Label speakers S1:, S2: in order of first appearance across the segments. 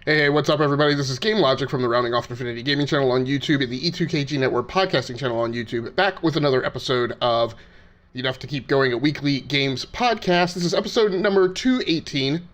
S1: Hey, what's up, everybody? This is Game Logic from the Rounding Off Infinity Gaming channel on YouTube and the E2KG Network podcasting channel on YouTube, back with another episode of the Enough to Keep Going, a weekly games podcast. This is episode number 218.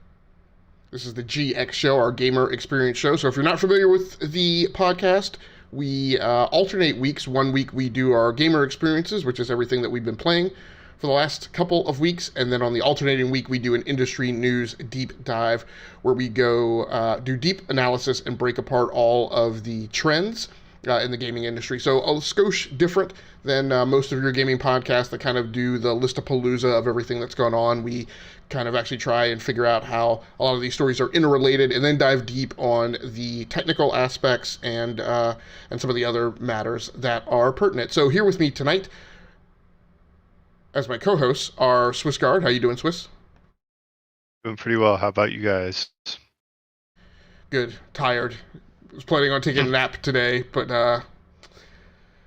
S1: This is the GX show, our gamer experience show. So if you're not familiar with the podcast, we alternate weeks. One week we do our gamer experiences, which is everything that we've been playing for the last couple of weeks, and then on the alternating week we do an industry news deep dive where we go do deep analysis and break apart all of the trends in the gaming industry. So a skosh different than most of your gaming podcasts that kind of do the listapalooza of everything that's gone on. We kind of actually try and figure out how a lot of these stories are interrelated, and then dive deep on the technical aspects and some of the other matters that are pertinent. So here with me tonight, as my co-hosts, are Swiss Guard. How you doing, Swiss?
S2: Doing pretty well. How about you guys?
S1: Good. Tired. Was planning on taking a nap today, but I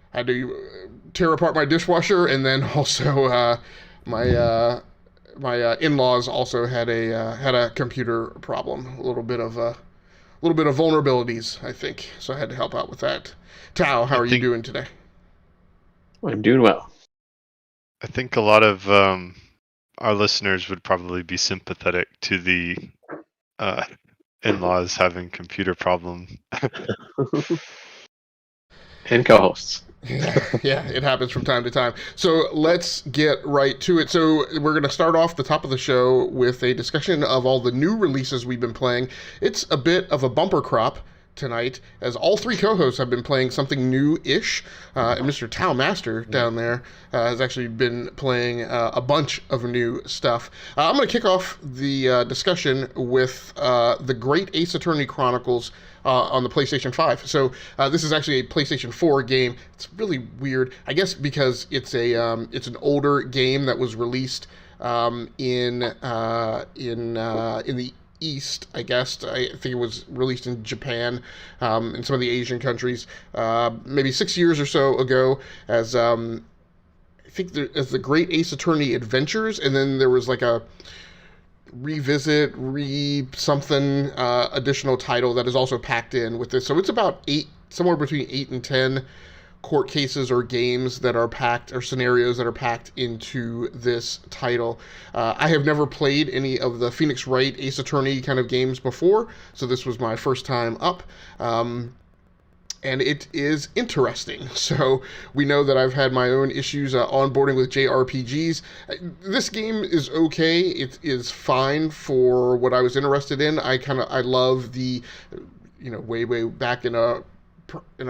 S1: had to tear apart my dishwasher, and then also my in-laws also had a computer problem. A little bit of vulnerabilities, I think. So I had to help out with that. Tao, how are you doing today?
S3: I'm doing well.
S2: I think a lot of our listeners would probably be sympathetic to the in-laws having computer problem.
S3: And co-hosts.
S1: Yeah, it happens from time to time. So let's get right to it. So we're going to start off the top of the show with a discussion of all the new releases we've been playing. It's a bit of a bumper crop tonight, as all three co-hosts have been playing something new-ish, and Mr. Tao Master down there has actually been playing a bunch of new stuff. I'm going to kick off the discussion with the Great Ace Attorney Chronicles on the PlayStation 5. So this is actually a PlayStation 4 game. It's really weird, I guess, because it's an older game that was released in the East, I guess. I think it was released in Japan, and some of the Asian countries, maybe 6 years or so ago, as I think as the Great Ace Attorney Adventures, and then there was like a something additional title that is also packed in with this. So it's about somewhere between 8 and 10 court cases or games that are packed, or scenarios that are packed into this title. I have never played any of the Phoenix Wright Ace Attorney kind of games before, so this was my first time up. And it is interesting. So we know that I've had my own issues onboarding with JRPGs. This game is okay. It is fine for what I was interested in. I love the, way back in a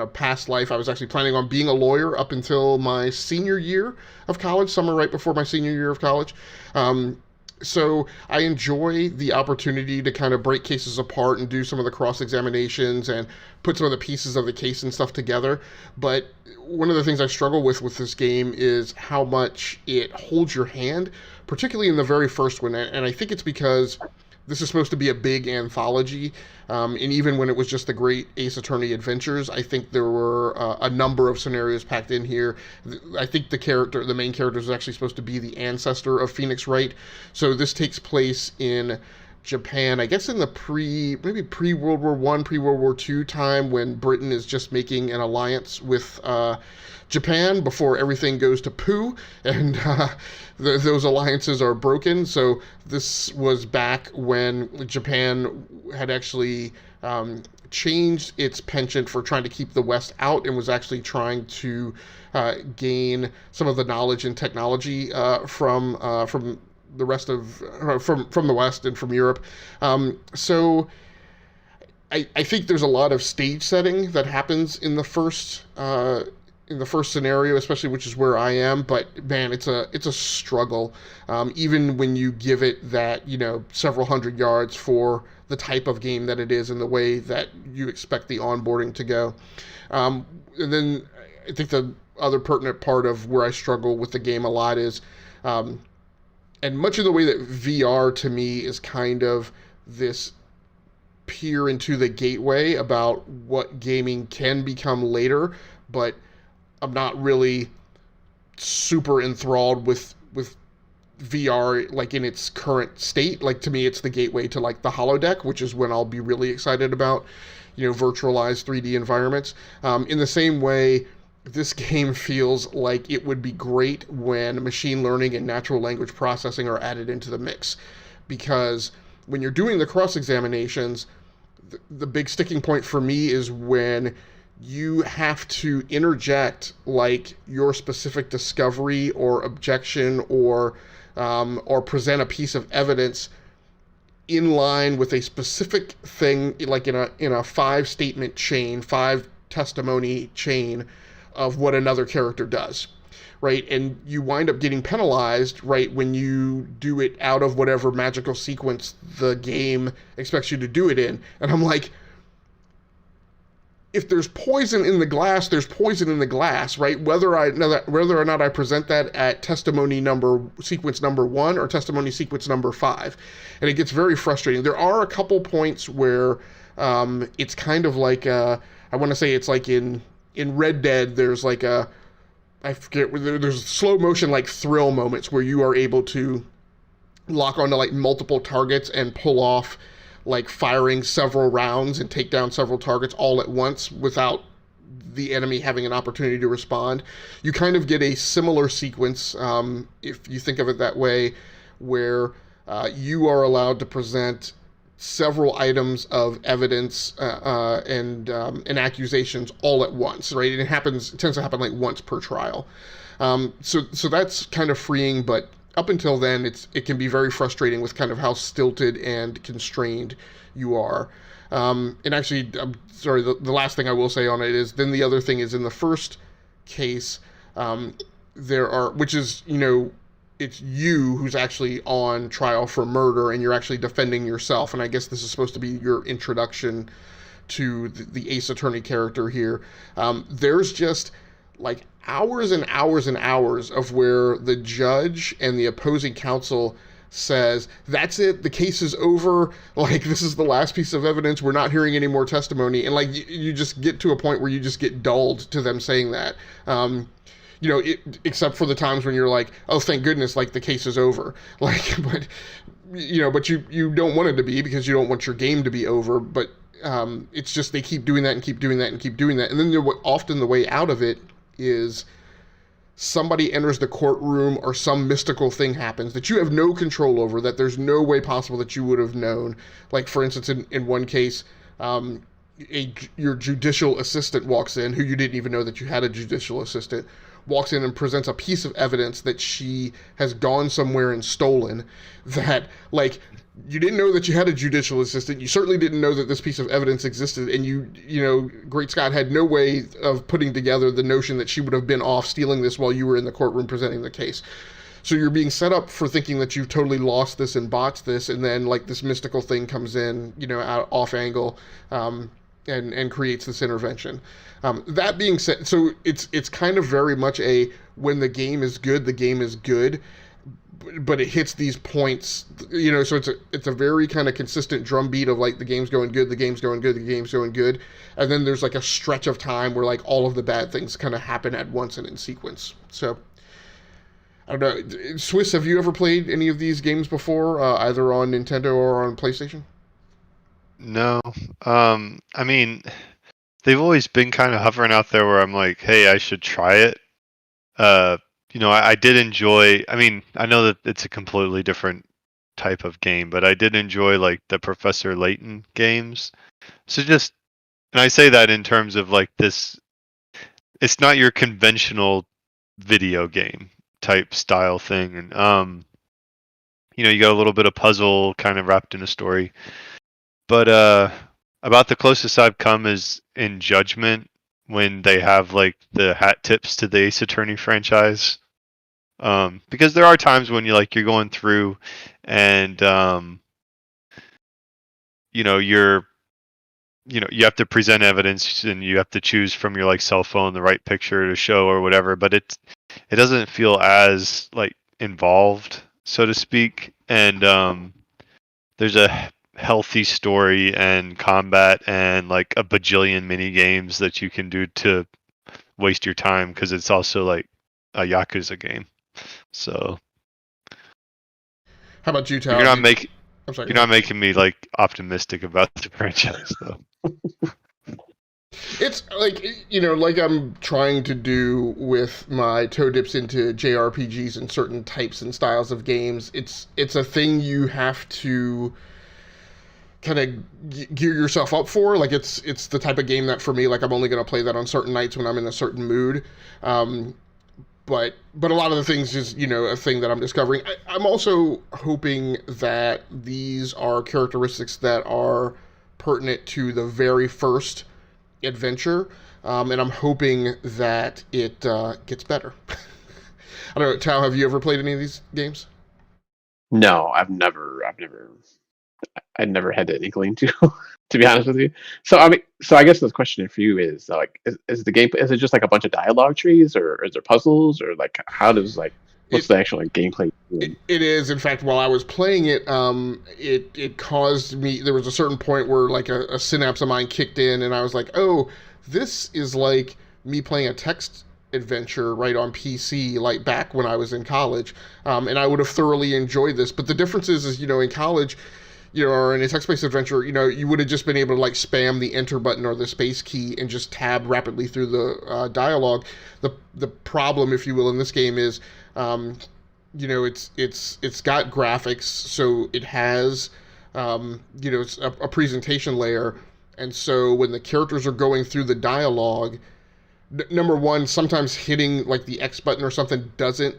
S1: past life, I was actually planning on being a lawyer up until my senior year of college, summer right before my senior year of college. So I enjoy the opportunity to kind of break cases apart and do some of the cross-examinations and put some of the pieces of the case and stuff together. But one of the things I struggle with this game is how much it holds your hand, particularly in the very first one. And I think it's because this is supposed to be a big anthology, and even when it was just the Great Ace Attorney Adventures, I think there were a number of scenarios packed in here. I think the main character is actually supposed to be the ancestor of Phoenix Wright. So this takes place in Japan, I guess in the pre-World War One, pre-World War II time, when Britain is just making an alliance with Japan before everything goes to poo, and those alliances are broken. So this was back when Japan had actually changed its penchant for trying to keep the West out, and was actually trying to gain some of the knowledge and technology from the rest of from the West and from Europe. So I think there's a lot of stage setting that happens in the first scenario, especially, which is where I am. But man, it's a struggle, even when you give it that several hundred yards for the type of game that it is and the way that you expect the onboarding to go. And then I think the other pertinent part of where I struggle with the game a lot is, and much of the way that VR to me is kind of this peer into the gateway about what gaming can become later, but I'm not really super enthralled with VR like in its current state. Like to me, it's the gateway to like the holodeck, which is when I'll be really excited about, virtualized 3D environments. In the same way, this game feels like it would be great when machine learning and natural language processing are added into the mix, because when you're doing the cross examinations, the big sticking point for me is when you have to interject like your specific discovery or objection or present a piece of evidence in line with a specific thing, like in a 5 statement chain, 5 testimony chain of what another character does, right? And you wind up getting penalized, right, when you do it out of whatever magical sequence the game expects you to do it in. And I'm like, if there's poison in the glass, there's poison in the glass, right? Whether or not I present that at testimony sequence number 1 or testimony sequence number 5, and it gets very frustrating. There are a couple points where it's kind of like I want to say it's like in Red Dead. There's like I forget, there's slow motion like thrill moments where you are able to lock onto like multiple targets and pull off like firing several rounds and take down several targets all at once without the enemy having an opportunity to respond. You kind of get a similar sequence, if you think of it that way, where you are allowed to present several items of evidence and accusations all at once, right? And it tends to happen like once per trial. So that's kind of freeing, but up until then, it can be very frustrating with kind of how stilted and constrained you are. And actually, I'm sorry, the last thing I will say on it is then the other thing is in the first case, which is, it's you who's actually on trial for murder and you're actually defending yourself. And I guess this is supposed to be your introduction to the Ace Attorney character here. There's just like hours and hours and hours of where the judge and the opposing counsel says, that's it, the case is over, like this is the last piece of evidence, we're not hearing any more testimony. And like you just get to a point where you just get dulled to them saying that. Except for the times when you're like, oh, thank goodness, like the case is over. Like, but you don't want it to be, because you don't want your game to be over. But it's just they keep doing that and keep doing that and keep doing that. And then often the way out of it is somebody enters the courtroom or some mystical thing happens that you have no control over, that there's no way possible that you would have known. Like, for instance, in one case, your judicial assistant walks in, who you didn't even know that you had a judicial assistant, walks in and presents a piece of evidence that she has gone somewhere and stolen, that, like, you didn't know that you had a judicial assistant, you certainly didn't know that this piece of evidence existed, and Great Scott had no way of putting together the notion that she would have been off stealing this while you were in the courtroom presenting the case. So you're being set up for thinking that you've totally lost this and botched this, and then, like, this mystical thing comes in, out off angle, and creates this intervention. That being said, so it's kind of very much when the game is good, the game is good, but it hits these points, so it's a very kind of consistent drumbeat of like the game's going good, the game's going good, the game's going good, and then there's like a stretch of time where like all of the bad things kind of happen at once and in sequence. So I don't know, Swiss, have you ever played any of these games before, either on Nintendo or on PlayStation?
S2: No. I mean, they've always been kind of hovering out there where I'm like, hey, I should try it. I did enjoy, I mean, I know that it's a completely different type of game, but I did enjoy like the Professor Layton games. So and I say that in terms of like this, it's not your conventional video game type style thing. And, you got a little bit of puzzle kind of wrapped in a story. But about the closest I've come is in Judgment, when they have like the hat tips to the Ace Attorney franchise. Because there are times when you're going through and you have to present evidence and you have to choose from your like cell phone the right picture to show or whatever, but it doesn't feel as like involved, so to speak. And there's a healthy story and combat and like a bajillion mini games that you can do to waste your time, because it's also like a Yakuza game. So
S1: How about you, Tal?
S2: You're not making
S1: I'm sorry.
S2: you're not making me like optimistic about the franchise though.
S1: It's like, like I'm trying to do with my toe dips into JRPGs and certain types and styles of games. It's a thing you have to kind of gear yourself up for. Like it's the type of game that for me, like I'm only going to play that on certain nights when I'm in a certain mood. But a lot of the things is a thing that I'm discovering. I'm also hoping that these are characteristics that are pertinent to the very first adventure, and I'm hoping that it gets better. I don't know, Tao, have you ever played any of these games?
S3: No, I'd never had the inkling to, to be honest with you. So I guess the question for you is like, is the game, is it just like a bunch of dialogue trees, or is there puzzles, or like how does what's the actual gameplay?
S1: It is, in fact, while I was playing it, it caused me. There was a certain point where like a synapse of mine kicked in, and I was like, oh, this is like me playing a text adventure right on PC, like back when I was in college, and I would have thoroughly enjoyed this. But the difference is in college, or in a text-based adventure, you would have just been able to like spam the enter button or the space key and just tab rapidly through the dialogue. The problem, if you will, in this game is, it's got graphics, so it has, it's a presentation layer, and so when the characters are going through the dialogue, number one, sometimes hitting like the X button or something doesn't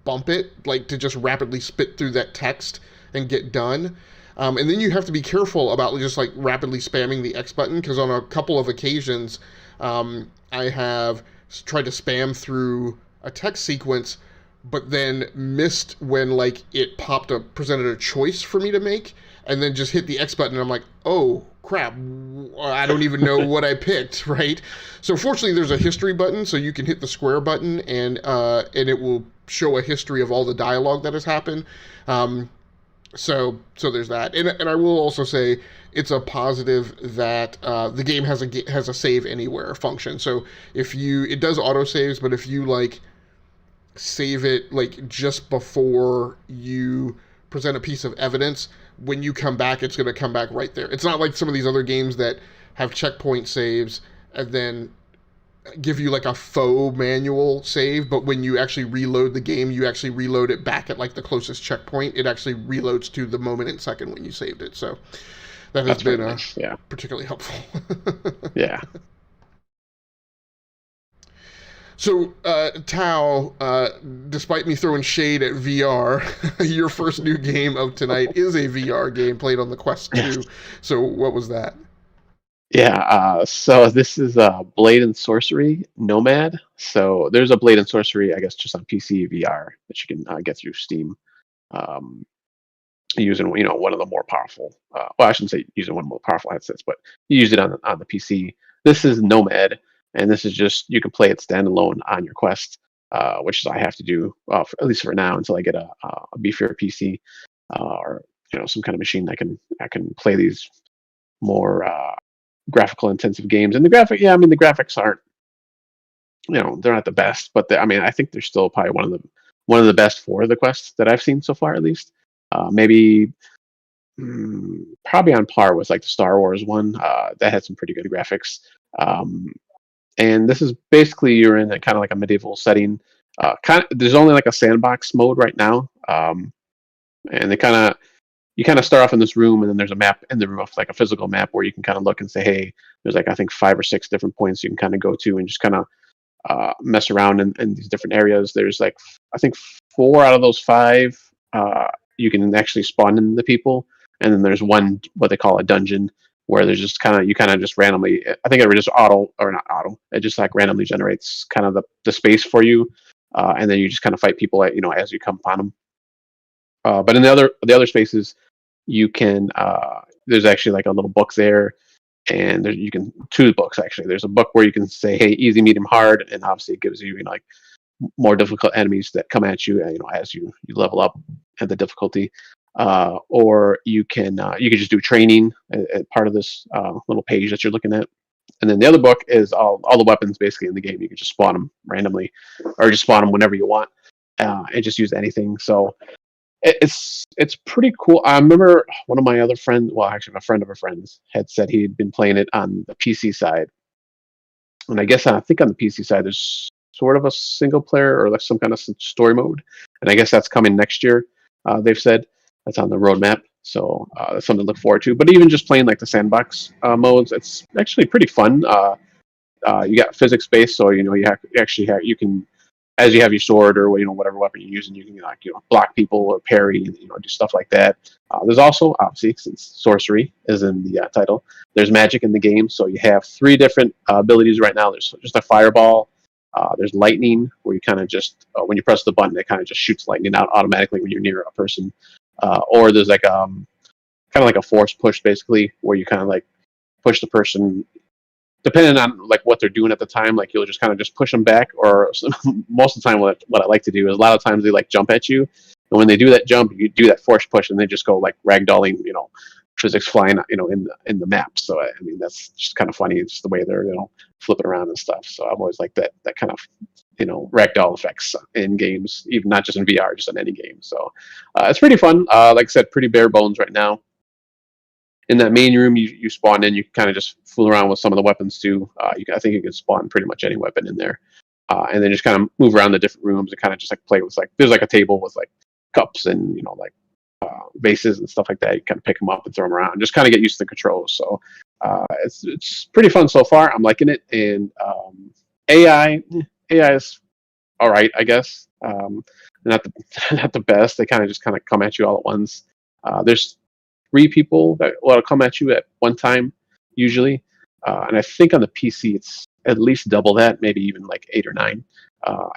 S1: bump it, like to just rapidly spit through that text and get done. And then you have to be careful about just like rapidly spamming the X button, because on a couple of occasions, I have tried to spam through a text sequence, but then missed when like it presented a choice for me to make, and then just hit the X button, and I'm like, oh crap, I don't even know what I picked, right? So fortunately, there's a history button, so you can hit the square button, and it will show a history of all the dialogue that has happened. So there's that, and I will also say it's a positive that the game has a save anywhere function. So it does auto saves, but if you like save it like just before you present a piece of evidence, when you come back, it's going to come back right there. It's not like some of these other games that have checkpoint saves and then give you like a faux manual save, but when you actually reload the game, you actually reload it back at like the closest checkpoint. It actually reloads to the moment and second when you saved it. So that's been nice. Particularly helpful.
S3: Yeah.
S1: So, Tao, despite me throwing shade at VR, your first new game of tonight is a VR game played on the Quest 2. So what was that?
S3: Yeah, so this is Blade and Sorcery Nomad. So there's a Blade and Sorcery, I guess, just on PC VR that you can get through Steam, using one of the more powerful. Well, I shouldn't say using one of the more powerful headsets, but you use it on the PC. This is Nomad, and this is just, you can play it standalone on your Quest, which is I have to do at least for now until I get a beefier PC, or some kind of machine that I can play these more graphical intensive games. And the graphics aren't, they're not the best, but I think they're still probably one of the best for the Quest that I've seen so far, at least. Maybe probably on par with like the Star Wars one that had some pretty good graphics. And this is basically, you're in a kind of like a medieval setting. There's only like a sandbox mode right now, and you kind of start off in this room, and then there's a map in the room, like a physical map, where you can kind of look and say, hey, there's like I think 5 or 6 different points you can kind of go to and just kind of mess around in these different areas. There's like I think 4 out of those 5 you can actually spawn in the people, and then there's one what they call a dungeon, where there's just you just randomly, I think it just it just like randomly generates kind of the space for you, and then you just kind of fight people as you come upon them. But in the other spaces, you can there's actually like a little book there, and you can 2 books actually. There's a book where you can say, hey, easy, medium, hard, and obviously it gives you like more difficult enemies that come at you as you level up at the difficulty. Or you can just do training at part of this little page that you're looking at. And then the other book is all the weapons basically in the game. You can just spawn them randomly, or just spawn them whenever you want, and just use anything. So It's pretty cool. I remember one of my other friends, well, actually, a friend of a friend's had said he'd been playing it on the PC side, and I think on the PC side there's sort of a single player or like some kind of story mode, and I guess that's coming next year. They've said that's on the roadmap, so that's something to look forward to. But even just playing like the sandbox modes, it's actually pretty fun. You got physics based, so you can, as you have your sword or whatever weapon you're using, you can block people or parry, do stuff like that. There's also, obviously, since sorcery is in the title, there's magic in the game. So you have 3 different abilities right now. There's just a fireball. There's lightning, where you kind of just when you press the button, it kind of just shoots lightning out automatically when you're near a person. Or there's like kind of like a force push, basically, where you kind of like push the person. Depending on like what they're doing at the time, like you'll just kind of just push them back, or most of the time what I like to do is a lot of times they like jump at you, and when they do that jump, you do that force push, and they just go like ragdolling, physics flying, in the map. So I mean that's just kind of funny. It's just the way they're flipping around and stuff. So I've always liked that kind of ragdoll effects in games, even not just in VR, just in any game. So it's pretty fun. Like I said, pretty bare bones right now. In that main room, you spawn in. You can kind of just fool around with some of the weapons too. I think you can spawn pretty much any weapon in there, and then just kind of move around the different rooms and kind of just like play with there's like a table with like cups and vases and stuff like that. You kind of pick them up and throw them around. Just kind of get used to the controls. So it's pretty fun so far. I'm liking it. And AI is all right, I guess. Not the best. They kind of come at you all at once. There's 3 people that will come at you at one time, usually. And I think on the PC it's at least double that, maybe even like 8 or 9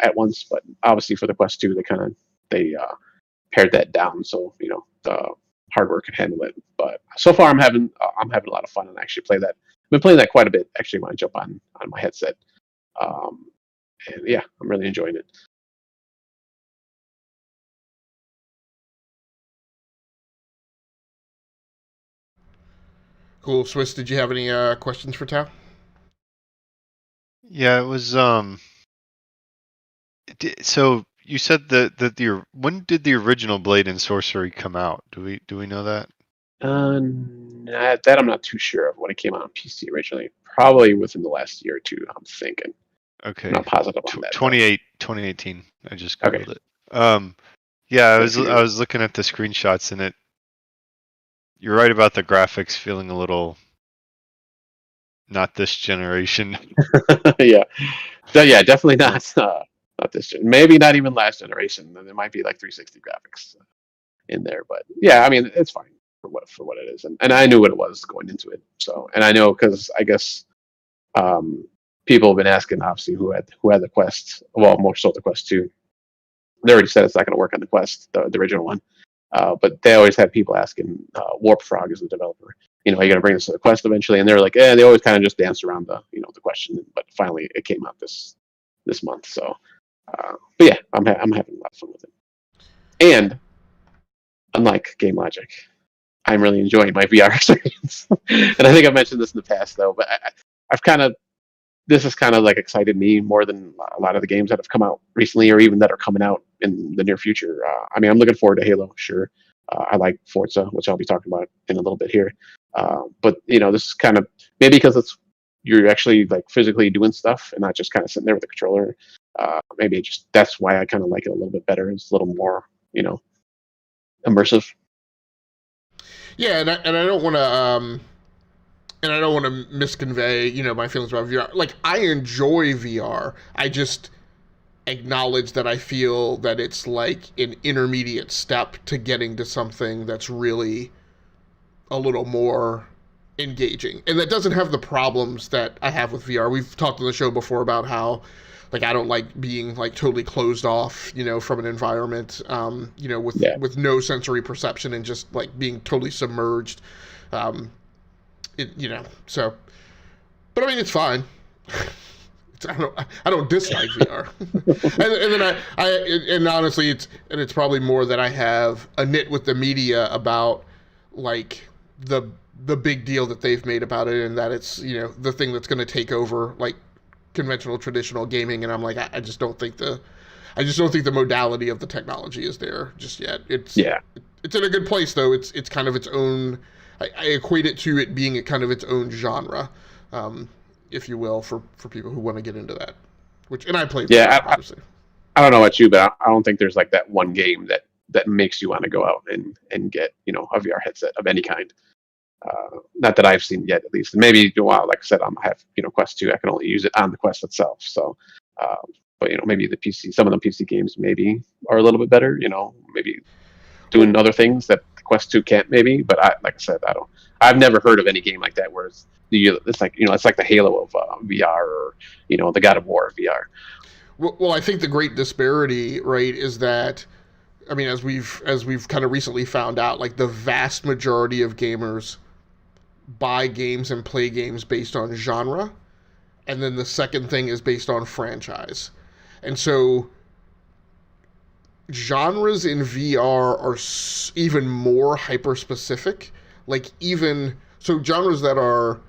S3: at once. But obviously for the Quest 2, they pared that down so the hardware can handle it. But so far I'm having a lot of fun and actually play that. I've been playing that quite a bit actually when I jump on my headset. And yeah, I'm really enjoying it.
S1: Cool. Swiss, did you have any questions for Tao?
S2: Yeah, it was so you said that when did the original Blade and Sorcery come out? Do we know that?
S3: That I'm not too sure of when it came out on PC originally. Probably within the last year or 2, I'm thinking.
S2: Okay.
S3: I'm not positive on that.
S2: 2018. I just googled it. Yeah, I was looking at the screenshots and you're right about the graphics feeling a little not this generation.
S3: Yeah. So yeah, definitely not this gen. Maybe not even last generation. There might be like 360 graphics in there, but yeah, I mean it's fine for what it is, and I knew what it was going into it. So, and I know because I guess people have been asking, obviously, who had the Quest. Well, more so the Quest 2. They already said it's not going to work on the Quest, the original one. But they always had people asking. Warp Frog is the developer. You're going to bring this to the Quest eventually, and they're like, they always kind of just dance around the the question. But finally, it came out this month. So, but yeah, I'm having a lot of fun with it. And unlike Game Logic, I'm really enjoying my VR experience. And I think I've mentioned this in the past, though. But this has kind of like excited me more than a lot of the games that have come out recently, or even that are coming out in the near future. I mean, I'm looking forward to Halo, sure. I like Forza, which I'll be talking about in a little bit here. But this is kind of maybe because you're actually like physically doing stuff and not just kind of sitting there with the controller. Maybe that's why I kind of like it a little bit better. It's a little more, immersive.
S1: Yeah, and I don't want to misconvey, my feelings about VR. Like, I enjoy VR. I just acknowledge that I feel that it's like an intermediate step to getting to something that's really a little more engaging. And that doesn't have the problems that I have with VR. We've talked on the show before about how like I don't like being like totally closed off, from an environment, with no sensory perception and just like being totally submerged. So, but I mean, it's fine. I don't dislike VR, and then and honestly, it's probably more that I have a nit with the media about like the big deal that they've made about it, and that it's the thing that's going to take over like conventional traditional gaming, and I'm like I just don't think I just don't think the modality of the technology is there just yet. It's
S3: Yeah.
S1: it's in a good place though. It's kind of its own. I equate it to it being kind of its own genre, if you will, for people who want to get into that. And I played
S3: Yeah,
S1: obviously.
S3: I don't know about you, but I don't think there's like that one game that makes you want to go out and get a VR headset of any kind. Not that I've seen yet, at least. And maybe like I said, I have Quest 2. I can only use it on the Quest itself. So, but maybe the PC, some of the PC games maybe are a little bit better. Maybe doing other things that the Quest 2 can't. Maybe, but like I said, I've never heard of any game like that where it's like it's like the Halo of VR or the God of War of VR.
S1: Well, I think the great disparity, right, is that, I mean, as we've kind of recently found out, like the vast majority of gamers buy games and play games based on genre, and then the second thing is based on franchise. And so genres in VR are even more hyper specific. Like so genres that are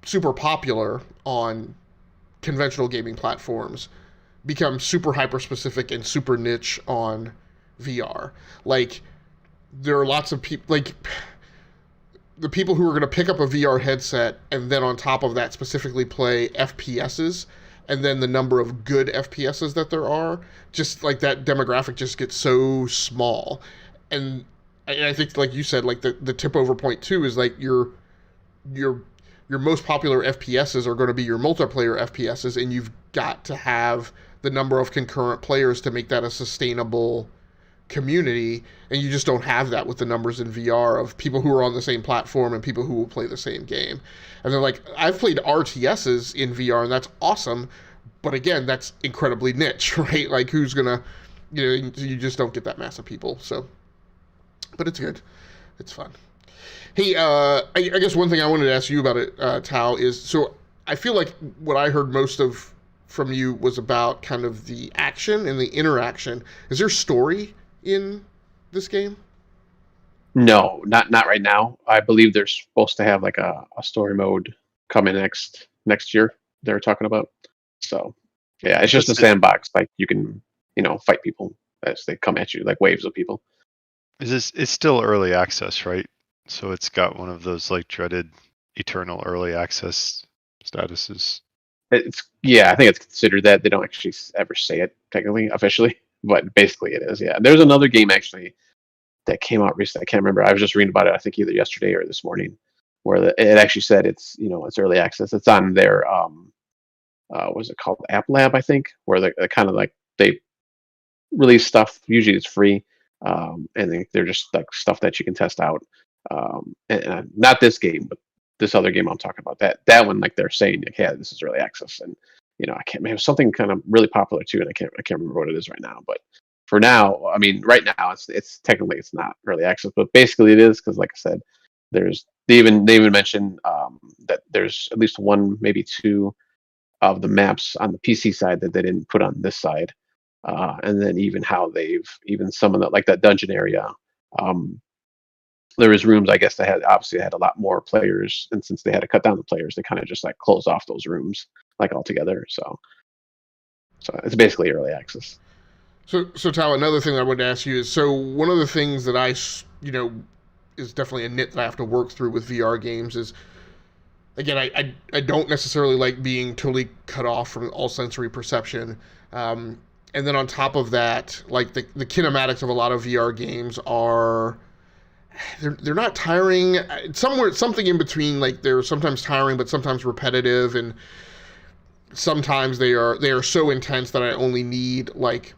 S1: super popular on conventional gaming platforms become super hyper specific and super niche on VR. Like there are lots of people, like the people who are going to pick up a VR headset and then on top of that specifically play FPSs, and then the number of good FPSs that there are, just like that demographic just gets so small. And I think, like you said, like the tip over point too is like your most popular FPSs are going to be your multiplayer FPSs, and you've got to have the number of concurrent players to make that a sustainable community, and you just don't have that with the numbers in VR of people who are on the same platform and people who will play the same game. And they're like, I've played RTSs in VR, and that's awesome, but again, that's incredibly niche, right? Like, who's gonna, you just don't get that mass of people. So, but it's good. It's fun. Hey, I guess one thing I wanted to ask you about it, Tao, is, so I feel like what I heard most of from you was about kind of the action and the interaction. Is there story in this game?
S3: No, not right now. I believe they're supposed to have like a story mode coming next year. They're talking about. So yeah, it's just a sandbox. Like you can fight people as they come at you, like waves of people.
S2: It's still early access, right? So it's got one of those like dreaded eternal early access statuses.
S3: I think it's considered that. They don't actually ever say it technically, officially, but basically it is. Yeah, there's another game actually that came out recently. I can't remember. I was just reading about it. I think either yesterday or this morning, where it actually said it's it's early access. It's on their what's it called, App Lab, I think, where they kind of like they release stuff. Usually it's free, and they're just like stuff that you can test out. And not this game, but this other game I'm talking about. That one, like they're saying, like, yeah, this is early access, and I can't. It was something kind of really popular too, and I can't remember what it is right now. But for now, I mean, right now it's technically it's not early access, but basically it is, because like I said, they even mentioned that there's at least one, maybe two of the maps on the PC side that they didn't put on this side, and then even how they've some of that, like that dungeon area. There was rooms, I guess, that had a lot more players, and since they had to cut down the players, they kind of just like closed off those rooms like altogether. So it's basically early access.
S1: So Tal, another thing I wanted to ask you is, so one of the things that is definitely a nit that I have to work through with VR games is, again, I don't necessarily like being totally cut off from all sensory perception. And then on top of that, like the kinematics of a lot of VR games are, they're not tiring. Something in between. Like they're sometimes tiring, but sometimes repetitive, and sometimes they are so intense that I only need like,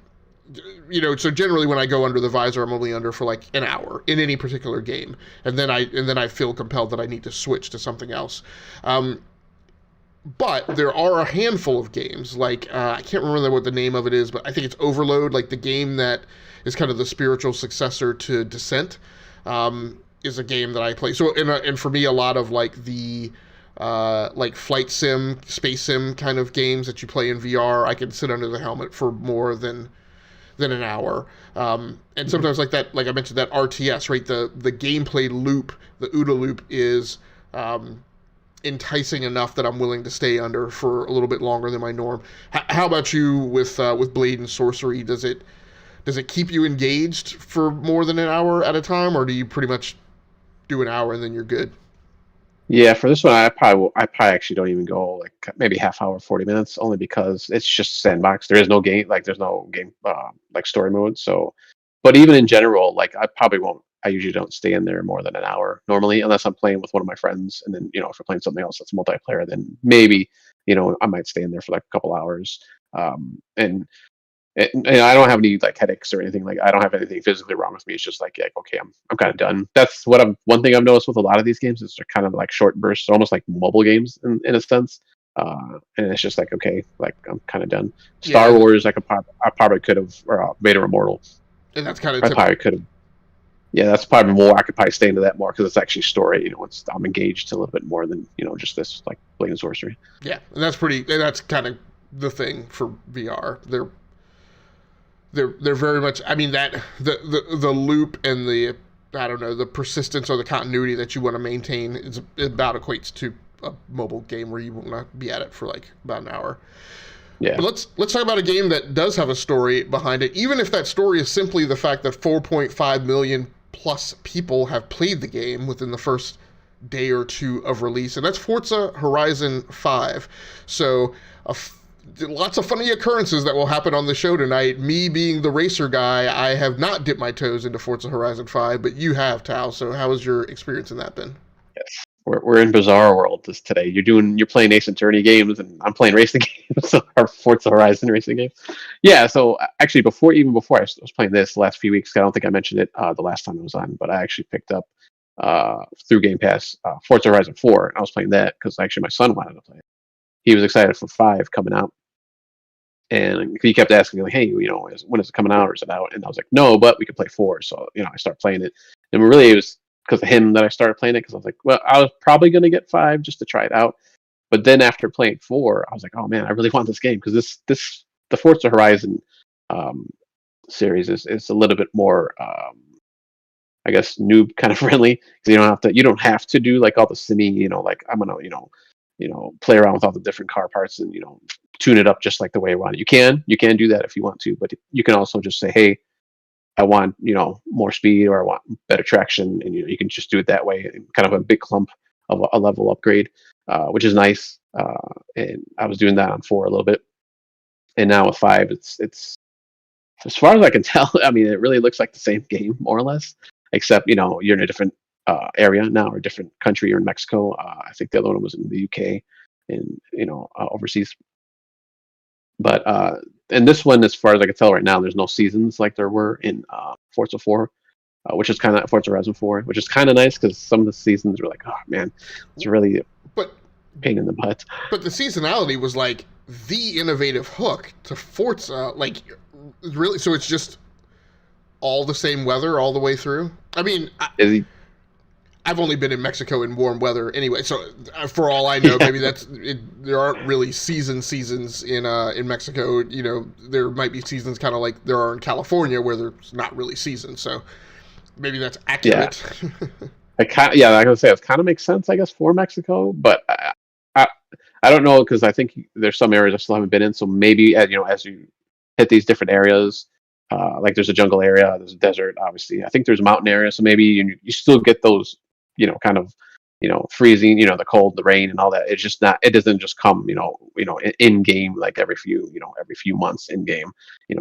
S1: So generally, when I go under the visor, I'm only under for like an hour in any particular game, and then I feel compelled that I need to switch to something else. But there are a handful of games, like I can't remember what the name of it is, but I think it's Overload, like the game that is kind of the spiritual successor to Descent. Is a game that I play. So, and for me, a lot of like the like flight sim, space sim kind of games that you play in VR, I can sit under the helmet for more than an hour. And sometimes like that, like I mentioned, that RTS, right? The gameplay loop, the OODA loop is enticing enough that I'm willing to stay under for a little bit longer than my norm. How about you with Blade and Sorcery? Does it keep you engaged for more than an hour at a time, or do you pretty much do an hour and then you're good?
S3: Yeah, for this one, I probably actually don't even go like maybe half hour, 40 minutes, only because it's just sandbox. There is no game, like there's no game like story mode. So, but even in general, like I probably won't. I usually don't stay in there more than an hour normally, unless I'm playing with one of my friends. And then if we're playing something else that's multiplayer, then maybe I might stay in there for like a couple hours. And I don't have any like headaches or anything. Like I don't have anything physically wrong with me. It's just like okay, I'm kind of done. That's what I'm. One thing I've noticed with a lot of these games is they're kind of like short bursts, almost like mobile games in a sense. And it's just like okay, like I'm kind of done. Star
S1: Yeah,
S3: Wars, I probably could have made it immortal.
S1: and that's kind
S3: I
S1: of
S3: probably could have. Yeah, that's probably more. I could probably stay into that more because it's actually story. I'm engaged a little bit more than just this like Blade and Sorcery.
S1: yeah, and that's kind of the thing for VR. They're very much. I mean that the loop and the I don't know the persistence or the continuity that you want to maintain is about equates to a mobile game where you want to be at it for like about an hour.
S3: Yeah.
S1: But let's talk about a game that does have a story behind it, even if that story is simply the fact that 4.5 million plus people have played the game within the first day or two of release, and that's Forza Horizon 5. So lots of funny occurrences that will happen on the show tonight. Me being the racer guy, I have not dipped my toes into Forza Horizon 5, but you have, Tal. So how has your experience in that been?
S3: Yes. We're in bizarre world today. You're playing Ace Attorney games, and I'm playing racing games, so our Forza Horizon racing games. Yeah. So actually, before I was playing this the last few weeks, I don't think I mentioned it the last time I was on, but I actually picked up through Game Pass Forza Horizon 4, and I was playing that because actually my son wanted to play it. He was excited for 5 coming out, and he kept asking me like, "Hey, when is it coming out, or is it out?" And I was like, "No, but we could play 4." So I started playing it, and really it was because of him that I started playing it because I was like, well, I was probably going to get 5 just to try it out. But then after playing 4, I was like, oh man, I really want this game because the Forza Horizon um, series is a little bit more, I guess, noob kind of friendly because you don't have to do like all the simmy, like I'm gonna play around with all the different car parts and tune it up just like the way I want it. You can do that if you want to, but you can also just say, hey, I want more speed or I want better traction, and you can just do it that way, and kind of a big clump of a level upgrade, which is nice. And I was doing that on 4 a little bit, and now with 5, it's as far as I can tell. I mean, it really looks like the same game more or less, except you're in a different area now or a different country. You're in Mexico. I think the other one was in the UK, and overseas. But and this one, as far as I can tell right now, there's no seasons like there were in Forza 4, which is kind of Forza Horizon 4, which is kind of nice because some of the seasons were like, oh man, it's really a
S1: But
S3: pain in the butt.
S1: but the seasonality was like the innovative hook to Forza, like really. So it's just all the same weather all the way through. I mean,
S3: Is he,
S1: I've only been in Mexico in warm weather anyway, so for all I know,
S3: yeah,
S1: maybe there aren't really seasons in Mexico. There might be seasons kind of like there are in California where there's not really seasons. So maybe that's
S3: yeah.
S1: accurate.
S3: Like I was say, it kind of makes sense, I guess, for Mexico, but I, I don't know because I think there's some areas I still haven't been in. So maybe as you hit these different areas, like there's a jungle area, there's a desert, obviously. I think there's a mountain area, so maybe you still get those, kind of, freezing, the cold, the rain, and all that. It's just not. It doesn't just come, in game like every few months in game.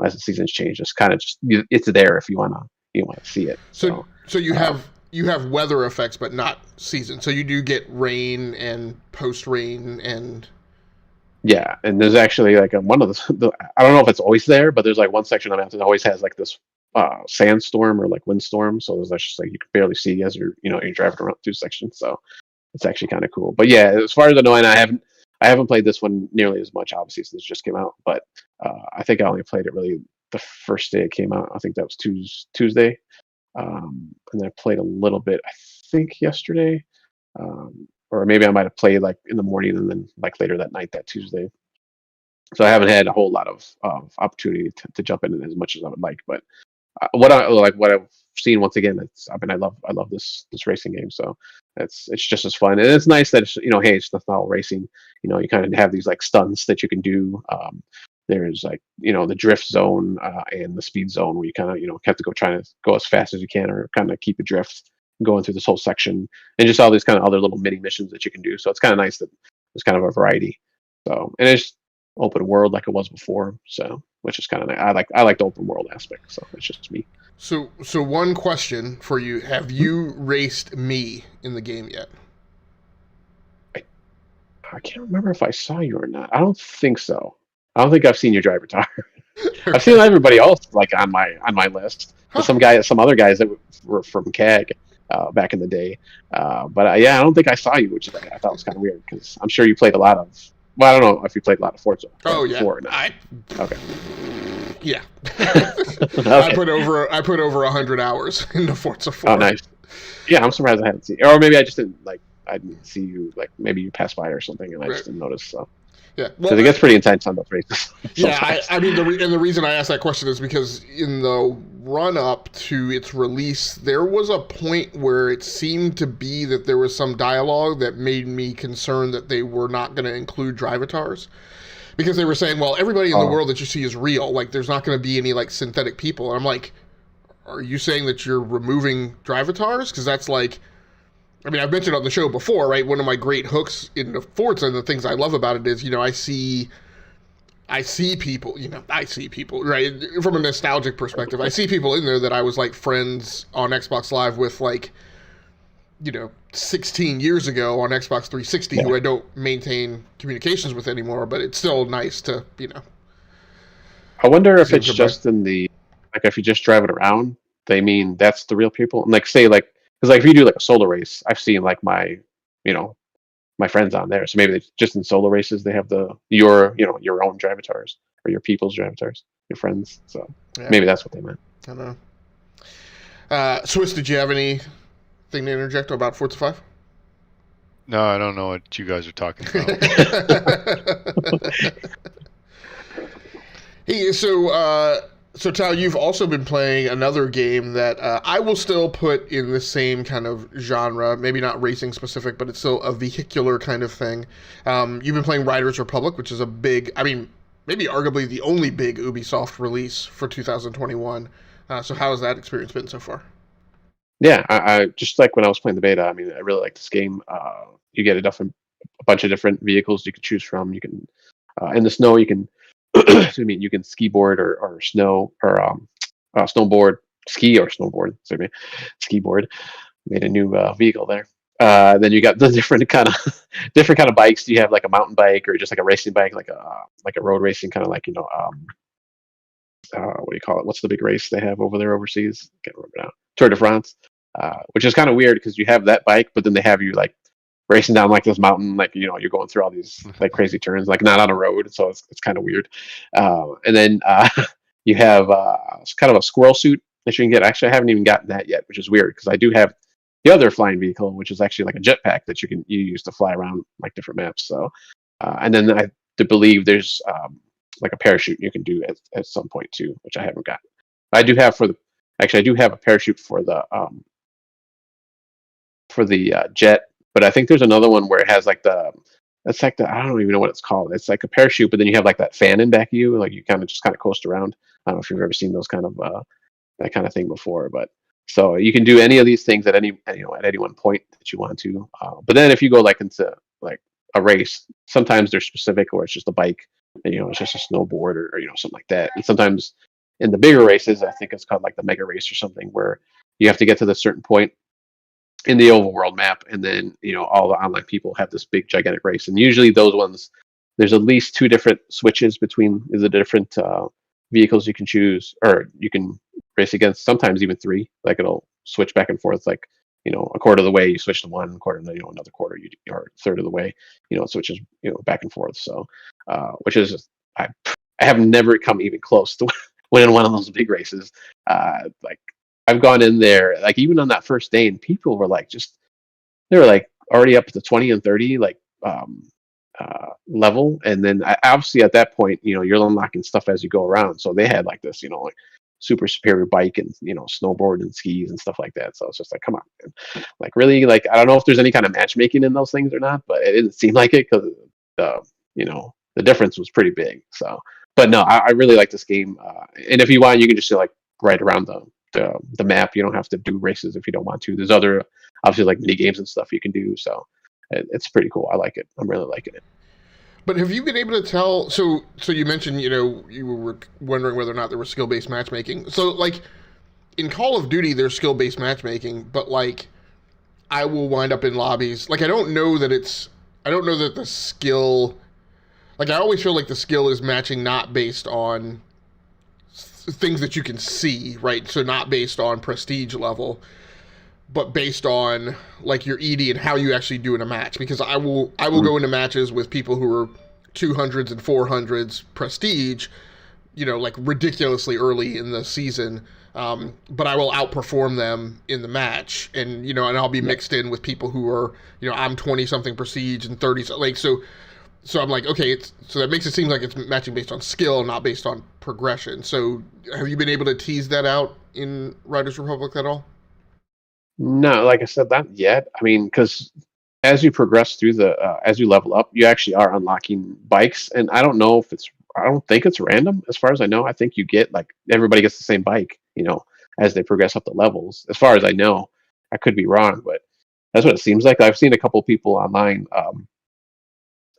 S3: As the seasons change, it's kind of it's there if you wanna see it.
S1: so
S3: So
S1: so
S3: uh,
S1: you have weather effects, but not season. So you do get rain and post rain and
S3: yeah, and there's actually like one of I don't know if it's always there, but there's like one section on that that always has like this sandstorm or like windstorm. So there's just like you can barely see as you're driving around through sections. So it's actually kind of cool. But yeah, as far as I know, and I haven't played this one nearly as much, obviously, since it just came out. But I think I only played it really the first day it came out. I think that was Tuesday, and then I played a little bit. I think yesterday, or maybe I might have played like in the morning and then like later that night, that Tuesday. So I haven't had a whole lot of opportunity to jump in as much as I would like. But what I've seen once again, I love this racing game. So it's just as fun, and it's nice that it's, hey, it's not all racing. You kind of have these like stunts that you can do. There's like the drift zone and the speed zone where you kind of have to try to go as fast as you can or kind of keep a drift going through this whole section, and just all these kind of other little mini missions that you can do. So it's kind of nice that there's kind of a variety. So, and it's open world like it was before. So, which is kind of nice. I like the open world aspect. So it's just me.
S1: So one question for you: have you raced me in the game yet?
S3: I can't remember if I saw you or not. I don't think so. I don't think I've seen your driver tire. I've seen everybody else like on my list. Huh. Some other guys that were from CAG back in the day. But yeah, I don't think I saw you, which I thought was kind of weird because I'm sure you played a lot of. Well, I don't know if you played a lot of Forza.
S1: Oh yeah.
S3: Before or not. Okay.
S1: Yeah.
S3: Okay.
S1: I put over 100 hours into Forza 4.
S3: Oh, nice. Yeah, I'm surprised I hadn't seen you. Or maybe I just didn't I didn't see you, like maybe you passed by or something and I just didn't notice. So
S1: yeah,
S3: because it gets pretty intense on those races.
S1: Yeah, I mean, the reason I asked that question is because in the run up to its release, there was a point where it seemed to be that there was some dialogue that made me concerned that they were not going to include drivatars. Because they were saying, well, everybody in the world that you see is real. Like, there's not going to be any, like, synthetic people. And I'm like, are you saying that you're removing drivatars? Because that's like, I mean, I've mentioned on the show before, right? One of my great hooks in the Forza and the things I love about it is, I see people, right? From a nostalgic perspective, I see people in there that I was, like, friends on Xbox Live with, like, 16 years ago on Xbox 360 who I don't maintain communications with anymore, but it's still nice to,
S3: I wonder if it's just in the, like, if you just drive it around, they mean that's the real people. And, like, say, like, because, like, if you do, like, a solo race, I've seen, like, my friends on there. So maybe just in solo races, they have your own drivatars or your people's drivatars, your friends. So maybe that's what they meant.
S1: I don't know. Swiss, did you have anything to interject about Forza 5?
S2: No, I don't know what you guys are talking about.
S1: Hey, so Tal, you've also been playing another game that I will still put in the same kind of genre, maybe not racing specific, but it's still a vehicular kind of thing. You've been playing Riders Republic, which is a big, I mean, maybe arguably the only big Ubisoft release for 2021. So how has that experience been so far?
S3: Yeah, I just like when I was playing the beta. I mean, I really like this game. You get a bunch of different vehicles you can choose from. You can in the snow you can excuse me, you can skiboard or snow or snowboard, ski or snowboard. Excuse me, skiboard. Made a new vehicle there. Then you got the different kind of bikes. You have like a mountain bike or just like a racing bike, like a road racing kind of like what do you call it? What's the big race they have over there overseas? Can't remember now. Tour de France. Which is kind of weird because you have that bike, but then they have you like racing down like this mountain, like you're going through all these like crazy turns, like not on a road, so it's kind of weird. And then you have kind of a squirrel suit that you can get. Actually, I haven't even gotten that yet, which is weird because I do have the other flying vehicle, which is actually like a jetpack that you use to fly around like different maps. So, and then I believe there's like a parachute you can do at some point too, which I haven't gotten. I do have a parachute for the jet, but I think there's another one where it has like I don't even know what it's called. It's like a parachute, but then you have like that fan in back of you, like you kind of coast around. I don't know if you've ever seen those kind of that kind of thing before, but so you can do any of these things at any one point that you want to. But then if you go like into like a race, sometimes they're specific, or it's just a bike, and, it's just a snowboard or something like that. And sometimes in the bigger races, I think it's called like the mega race or something, where you have to get to this certain point in the overworld map, and then all the online people have this big gigantic race. And usually those ones, there's at least 2 different switches between the different vehicles you can choose, or you can race against. Sometimes even 3, like it'll switch back and forth. Like a quarter of the way you switch to one quarter, and then another quarter or a third of the way it switches back and forth. So which is I have never come even close to winning one of those big races. Like I've gone in there, like even on that first day, and people were like, they were like already up to 20 and 30, like level. And then obviously at that point, you're unlocking stuff as you go around. So they had like this, like super superior bike and snowboard and skis and stuff like that. So it's just like, come on, man. Like really, like I don't know if there's any kind of matchmaking in those things or not, but it didn't seem like it because the difference was pretty big. So, but no, I really like this game. And if you want, you can just like right around the map. You don't have to do races if you don't want to. There's other obviously like mini games and stuff you can do. So it's pretty cool. I like it. I'm really liking it.
S1: But have you been able to tell? So you mentioned you were wondering whether or not there was skill based matchmaking. So like in Call of Duty, there's skill based matchmaking, but like I will wind up in lobbies. Like I don't know that the skill. Like I always feel like the skill is matching not based on things that you can see, right? So not based on prestige level, but based on like your ED and how you actually do in a match. Because I will go into matches with people who are 200s and 400s prestige, like ridiculously early in the season. But I will outperform them in the match, and and I'll be mixed in with people who are, I'm 20 something prestige and 30, like so I'm like, okay, so that makes it seem like it's matching based on skill, not based on progression. So have you been able to tease that out in Riders Republic at all?
S3: No, like I said, not yet. I mean, because as you progress through as you level up, you actually are unlocking bikes, and I don't think it's random. As far as I know, I think you get like everybody gets the same bike, as they progress up the levels. As far as I know, I could be wrong, but that's what it seems like. I've seen a couple people online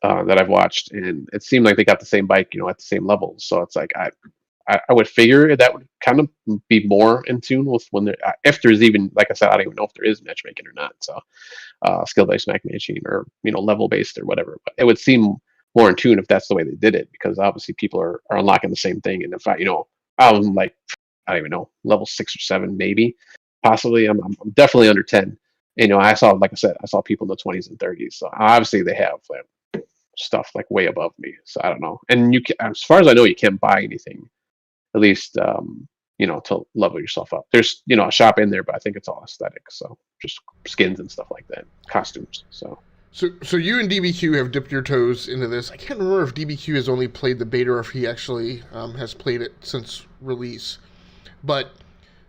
S3: that I've watched, and it seemed like they got the same bike, at the same levels. So it's like I would figure that would kind of be more in tune with when there, if there's even, like I said, I don't even know if there is matchmaking or not. So skill-based matchmaking or level-based or whatever. But it would seem more in tune if that's the way they did it, because obviously people are unlocking the same thing. And if I'm like, I don't even know, level 6 or 7 maybe, possibly. I'm definitely under 10. I saw, like I said, I saw people in the 20s and 30s. So obviously they have stuff like way above me. So I don't know. And as far as I know, you can't buy anything, at least to level yourself up. There's a shop in there, but I think it's all aesthetic. So just skins and stuff like that, costumes. So
S1: you and DBQ have dipped your toes into this. I can't remember if DBQ has only played the beta or if he actually has played it since release. But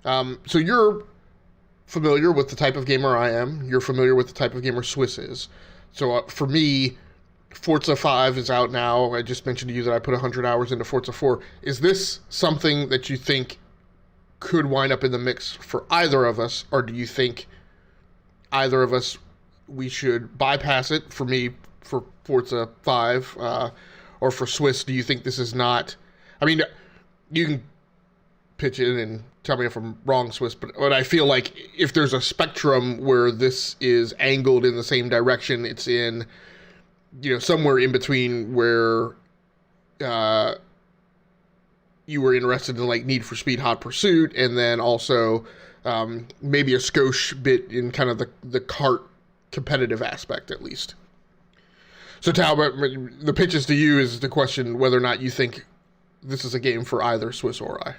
S1: so you're familiar with the type of gamer I am. You're familiar with the type of gamer Swiss is. So for me, Forza 5 is out now. I just mentioned to you that I put 100 hours into Forza 4. Is this something that you think could wind up in the mix for either of us, or do you think either of us, we should bypass it? For me, for Forza 5, or for Swiss, do you think this is not... I mean, you can pitch in and tell me if I'm wrong, Swiss, but I feel like if there's a spectrum where this is angled in the same direction, it's in... somewhere in between where you were interested in like Need for Speed Hot Pursuit, and then also maybe a skosh bit in kind of the kart competitive aspect at least. So Talbot, the pitches to you is the question whether or not you think this is a game for either Swiss or I.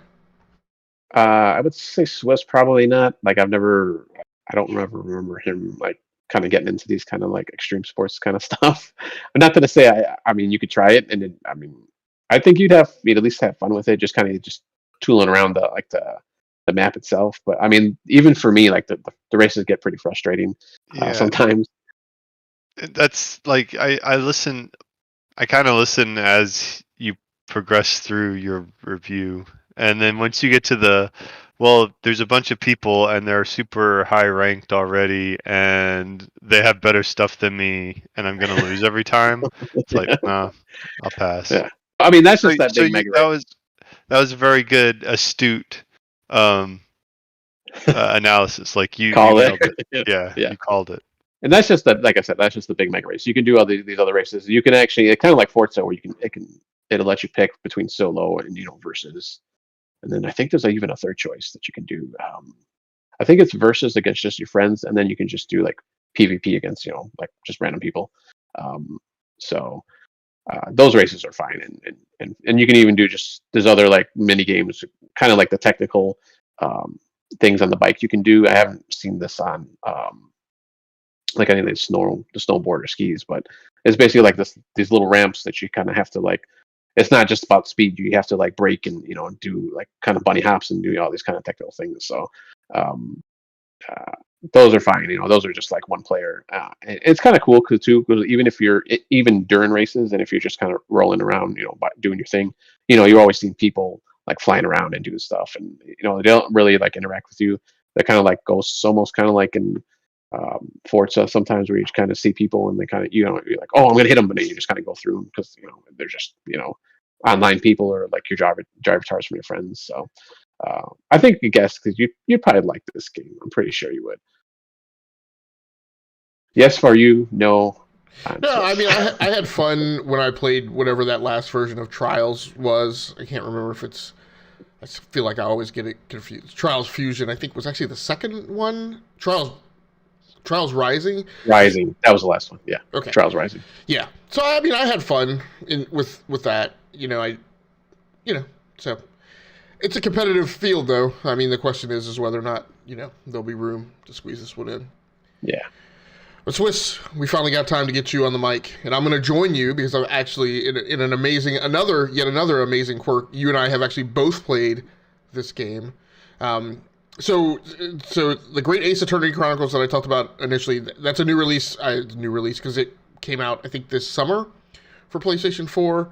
S3: I would say Swiss, probably not. Like I don't remember him like kind of getting into these kind of like extreme sports kind of stuff. But not to say I mean you could try it, and I think you'd at least have fun with it, just kind of just tooling around the map itself. But I mean, even for me, like the races get pretty frustrating sometimes.
S2: That's like I kind of listen as you progress through your review, and then once you get to there's a bunch of people and they're super high ranked already and they have better stuff than me and I'm going to lose every time. It's like, nah, I'll pass.
S3: Yeah. I mean, that's just that big mega race.
S2: That was a very good, astute analysis. Like you
S3: called
S2: nailed
S3: it.
S2: Yeah, you called it.
S3: And that's just like I said, that's just the big mega race. You can do all these other races. You can actually, it's kind of like Forza, where it'll let you pick between solo and versus. And then I think there's even a third choice that you can do. I think it's versus against just your friends, and then you can just do like PvP against like just random people. So those races are fine, and you can even do there's other like mini games, kind of like the technical things on the bike you can do. I haven't seen this on like any of the snowboard or skis, but it's basically like these little ramps that you kind of have to like it's not just about speed. You have to like break and do like kind of bunny hops and do all these kind of technical things. So um, uh, those are fine. Those are just like one player. It's kind of cool because even if even during races and if you're just kind of rolling around, doing your thing, you're always seeing people like flying around and doing stuff, and they don't really like interact with you. They're kind of like ghosts, almost kind of like in Forza sometimes, where you just kind of see people and they kind of you're like, oh, I'm gonna hit them, but then you just kind of go through them because they're just online people or like your driver tars from your friends. So I think you guessed because you probably like this game. I'm pretty sure you would. Yes for you, no.
S1: No, I mean, I had fun when I played whatever that last version of Trials was. I can't remember if it's. I feel like I always get it confused. Trials Fusion, I think, was actually the second one. Trials Rising.
S3: Rising. That was the last one. Yeah.
S1: Okay.
S3: Trials Rising.
S1: Yeah. So I mean, I had fun with that. So it's a competitive field, though. I mean, the question is whether or not there'll be room to squeeze this one in.
S3: Yeah.
S1: But Swiss, we finally got time to get you on the mic, and I'm going to join you because I'm actually in an yet another amazing quirk. You and I have actually both played this game. So the Great Ace Attorney Chronicles that I talked about initially, that's a new release because it came out, I think, this summer for PlayStation 4.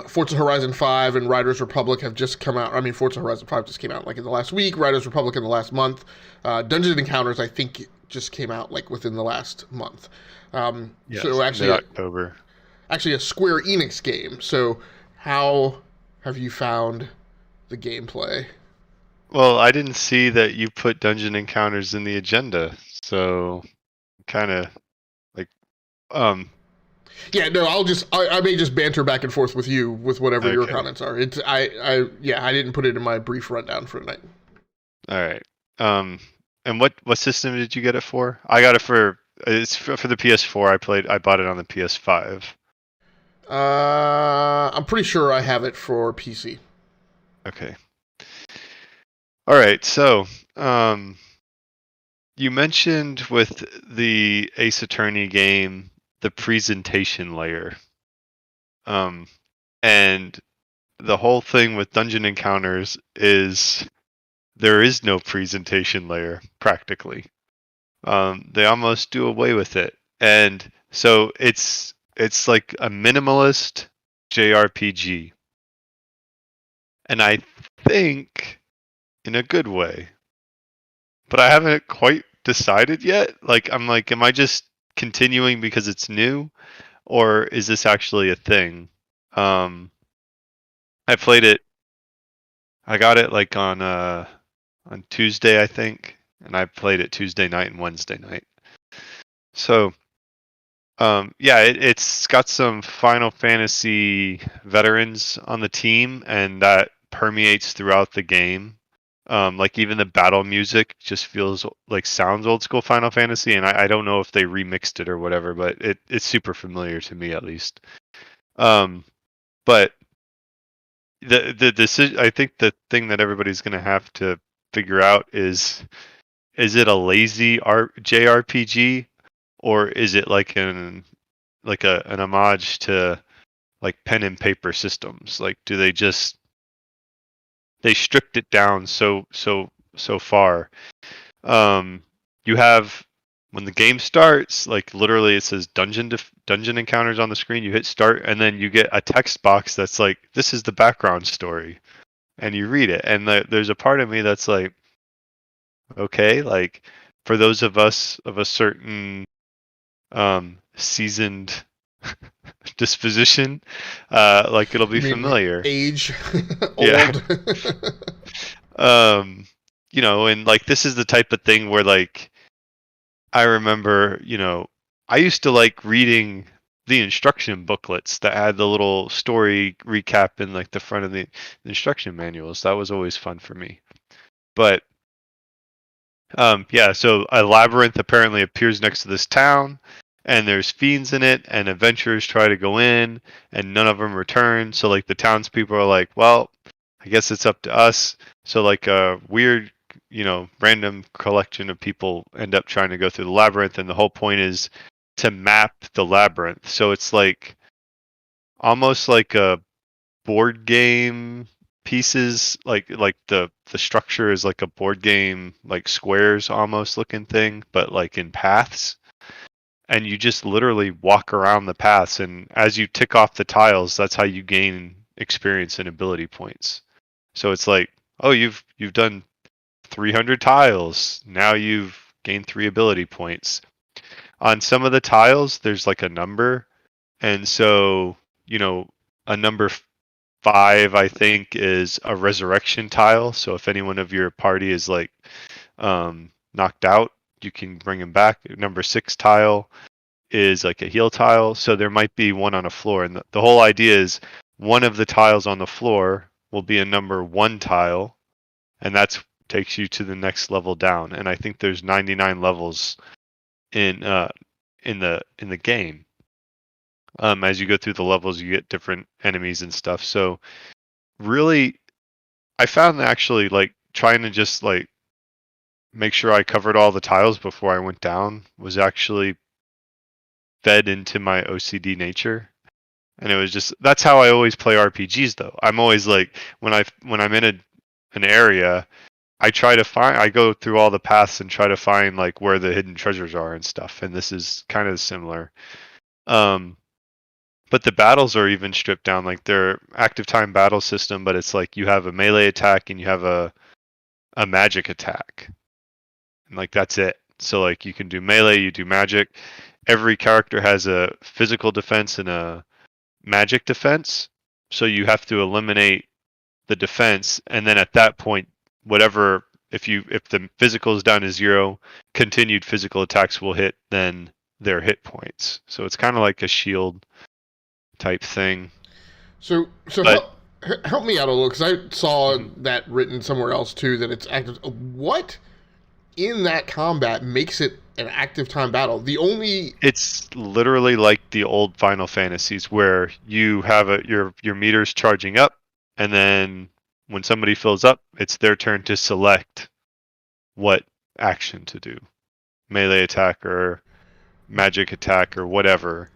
S1: Forza Horizon 5 and Riders Republic have just come out. I mean, Forza Horizon 5 just came out like in the last week. Riders Republic in the last month. Dungeon Encounters, I think, just came out like within the last month.
S2: Yes,
S1: so actually,
S2: October.
S1: Actually, a Square Enix game. So, how have you found the gameplay?
S2: Well, I didn't see that you put Dungeon Encounters in the agenda, so kind of like
S1: Yeah, no, I may just banter back and forth with you with whatever your comments are. I didn't put it in my brief rundown for tonight.
S2: All right. And what system did you get it for? I got it for the PS4. I bought it on the PS5.
S1: I'm pretty sure I have it for PC.
S2: Okay. All right. So, you mentioned with the Ace Attorney game the presentation layer. And the whole thing with Dungeon Encounters is there is no presentation layer practically. They almost do away with it, and so it's like a minimalist JRPG, and I think in a good way, but I haven't quite decided yet. Like I'm like, am I just continuing because it's new, or is this actually a thing? I played it. I got it like on Tuesday, I think, and I played it Tuesday night and Wednesday night. So, it's got some Final Fantasy veterans on the team, and that permeates throughout the game. Like even the battle music just feels like sounds old school Final Fantasy, and I don't know if they remixed it or whatever, but it's super familiar to me at least. But the decision, I think the thing that everybody's going to have to figure out is it a lazy JRPG, or is it like an homage to like pen and paper systems? Like, do they stripped it down so far? You have, when the game starts, like literally it says dungeon encounters on the screen. You hit start, and then you get a text box that's like, this is the background story, and you read it. And there's a part of me that's like, okay, like for those of us of a certain seasoned disposition, like it'll be familiar.
S1: Age,
S2: yeah.
S1: old.
S2: And like this is the type of thing where like I remember, I used to like reading the instruction booklets that had the little story recap in like the front of the instruction manuals. That was always fun for me. But so a labyrinth apparently appears next to this town, and there's fiends in it, and adventurers try to go in, and none of them return. So like the townspeople are like, well, I guess it's up to us. So like a weird, random collection of people end up trying to go through the labyrinth, and the whole point is to map the labyrinth. So it's like almost like a board game pieces, like the structure is like a board game, like squares almost looking thing, but like in paths. And you just literally walk around the paths, and as you tick off the tiles, that's how you gain experience and ability points. So it's like, oh, you've done 300 tiles. Now you've gained 3 ability points. On some of the tiles, there's like a number, and so a number 5, I think, is a resurrection tile. So if anyone of your party is like knocked out, you can bring him back. Number 6 tile is like a heal tile. So there might be one on a floor, and the whole idea is one of the tiles on the floor will be a number 1 tile, and that's takes you to the next level down. And I think there's 99 levels in the game. As you go through the levels, you get different enemies and stuff. So really, I found that actually like trying to just like make sure I covered all the tiles before I went down was actually fed into my OCD nature. And it was just, that's how I always play RPGs though. I'm always like, when I'm in an area, I go through all the paths and try to find like where the hidden treasures are and stuff. And this is kind of similar. But the battles are even stripped down. Like they're active time battle system, but it's like you have a melee attack and you have a magic attack. And like that's it. So like you can do melee, you do magic. Every character has a physical defense and a magic defense. So you have to eliminate the defense, and then at that point, whatever, if the physical is down to 0, continued physical attacks will hit then their hit points. So it's kind of like a shield type thing.
S1: So help me out a little, because I saw that written somewhere else too, that it's active. What in that combat makes it an active time battle?
S2: It's literally like the old Final Fantasies, where you have your meters charging up, and then when somebody fills up, it's their turn to select what action to do. Melee attack or magic attack or whatever.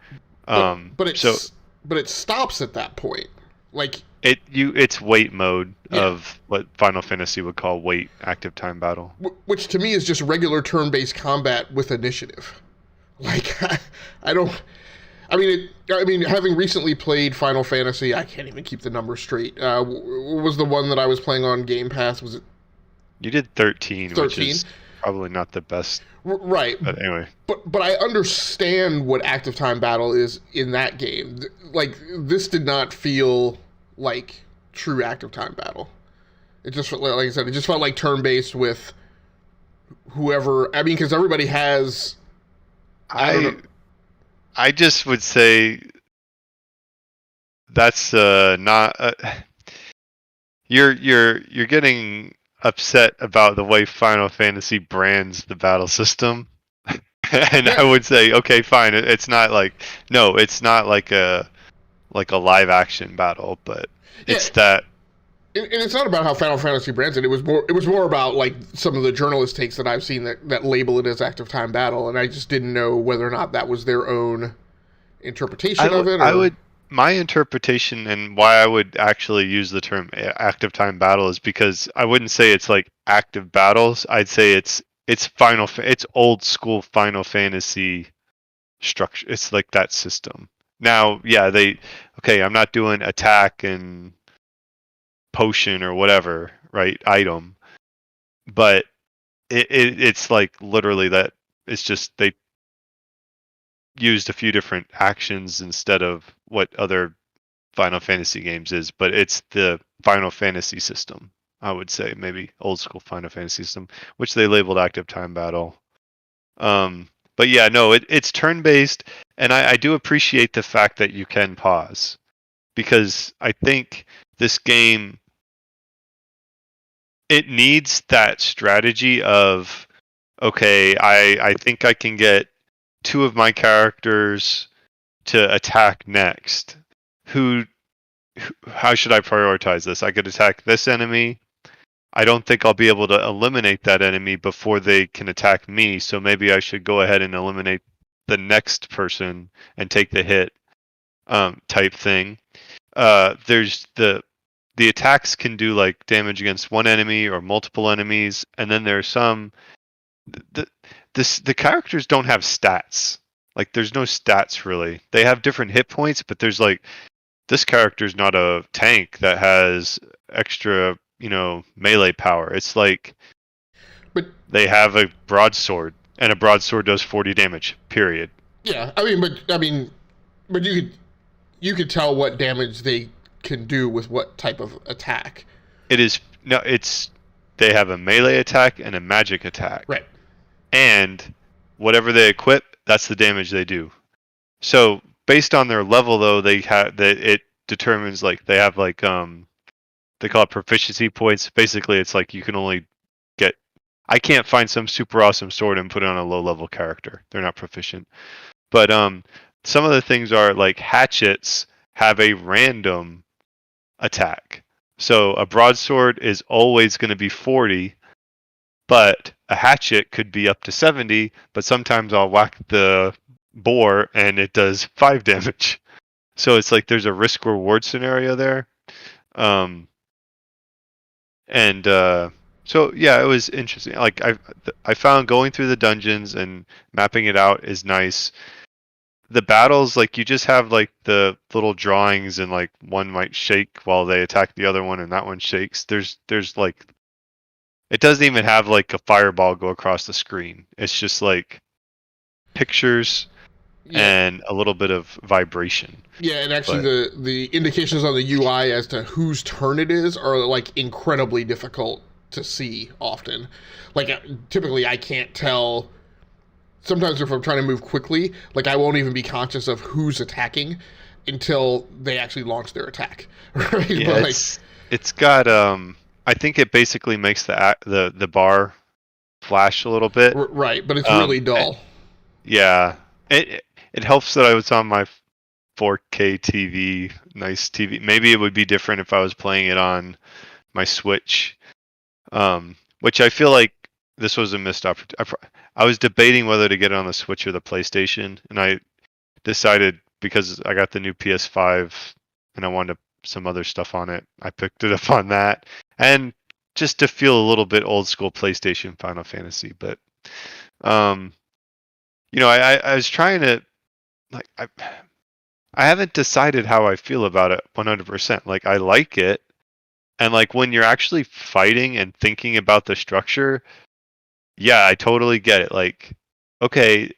S1: But it stops at that point. Like
S2: it's wait mode of what Final Fantasy would call wait active time battle.
S1: Which to me is just regular turn-based combat with initiative. Like I mean, having recently played Final Fantasy, I can't even keep the numbers straight. What was the one that I was playing on Game Pass? Was it?
S2: You did 13, which is probably not the best.
S1: Right.
S2: But anyway.
S1: But I understand what active time battle is in that game. Like, this did not feel like true active time battle. It just felt like I said, it just felt like turn-based with whoever. I mean, because everybody has.
S2: I just would say that's not. You're getting upset about the way Final Fantasy brands the battle system, and I would say, okay, fine. It's not like it's not like a live action battle, but it's that.
S1: And it's not about how Final Fantasy brands it. It was more about like some of the journalist takes that I've seen that label it as active time battle, and I just didn't know whether or not that was their own interpretation of it.
S2: My interpretation and why I would actually use the term active time battle is because I wouldn't say it's like active battles. I'd say it's old school Final Fantasy structure. It's like that system. Now, yeah, I'm not doing attack and potion or whatever, right? Item. But it's like literally that. It's just they used a few different actions instead of what other Final Fantasy games is, but it's the Final Fantasy system, I would say, maybe old school Final Fantasy system, which they labeled active time battle. But yeah, no, it's turn based, and I do appreciate the fact that you can pause, because I think this game, it needs that strategy of, okay, I think I can get 2 of my characters to attack next. How should I prioritize this? I could attack this enemy. I don't think I'll be able to eliminate that enemy before they can attack me, so maybe I should go ahead and eliminate the next person and take the hit, type thing. there's the attacks can do like damage against one enemy or multiple enemies, and then there's some the characters don't have stats. Like there's no stats really. They have different hit points, but there's like this character's not a tank that has extra, melee power. It's like
S1: But
S2: they have a broadsword, and a broadsword does 40 damage. Period.
S1: yeah, but you could tell what damage they can do with what type of attack.
S2: They have a melee attack and a magic attack.
S1: Right.
S2: And whatever they equip, that's the damage they do. So based on their level, though, it determines like they have like they call it proficiency points. Basically, it's like you can only get. I can't find some super awesome sword and put it on a low level character. They're not proficient. But some of the things are like hatchets have a random attack. So a broadsword is always going to be 40, but a hatchet could be up to 70, but sometimes I'll whack the boar and it does 5 damage. So it's like there's a risk reward scenario there. So yeah, it was interesting. Like I found going through the dungeons and mapping it out is nice. The battles, like you just have like the little drawings and like one might shake while they attack the other one and that one shakes. There's like it doesn't even have like a fireball go across the screen. It's just like pictures and a little bit of vibration.
S1: Yeah, and actually the indications on the UI as to whose turn it is are like incredibly difficult to see often. Like typically I can't tell. Sometimes if I'm trying to move quickly, like I won't even be conscious of who's attacking until they actually launch their attack. Right?
S2: Yeah,
S1: but
S2: it's got I think it basically makes the bar flash a little bit.
S1: Right, but it's really dull.
S2: Yeah. It helps that I was on my 4K TV, nice TV. Maybe it would be different if I was playing it on my Switch. Which I feel like this was a missed opportunity. I was debating whether to get it on the Switch or the PlayStation, and I decided because I got the new PS5 and I wanted some other stuff on it, I picked it up on that. And just to feel a little bit old school PlayStation Final Fantasy. But, I was trying to, like, I haven't decided how I feel about it 100%. Like, I like it. And, like, when you're actually fighting and thinking about the structure, yeah, I totally get it. Like, okay,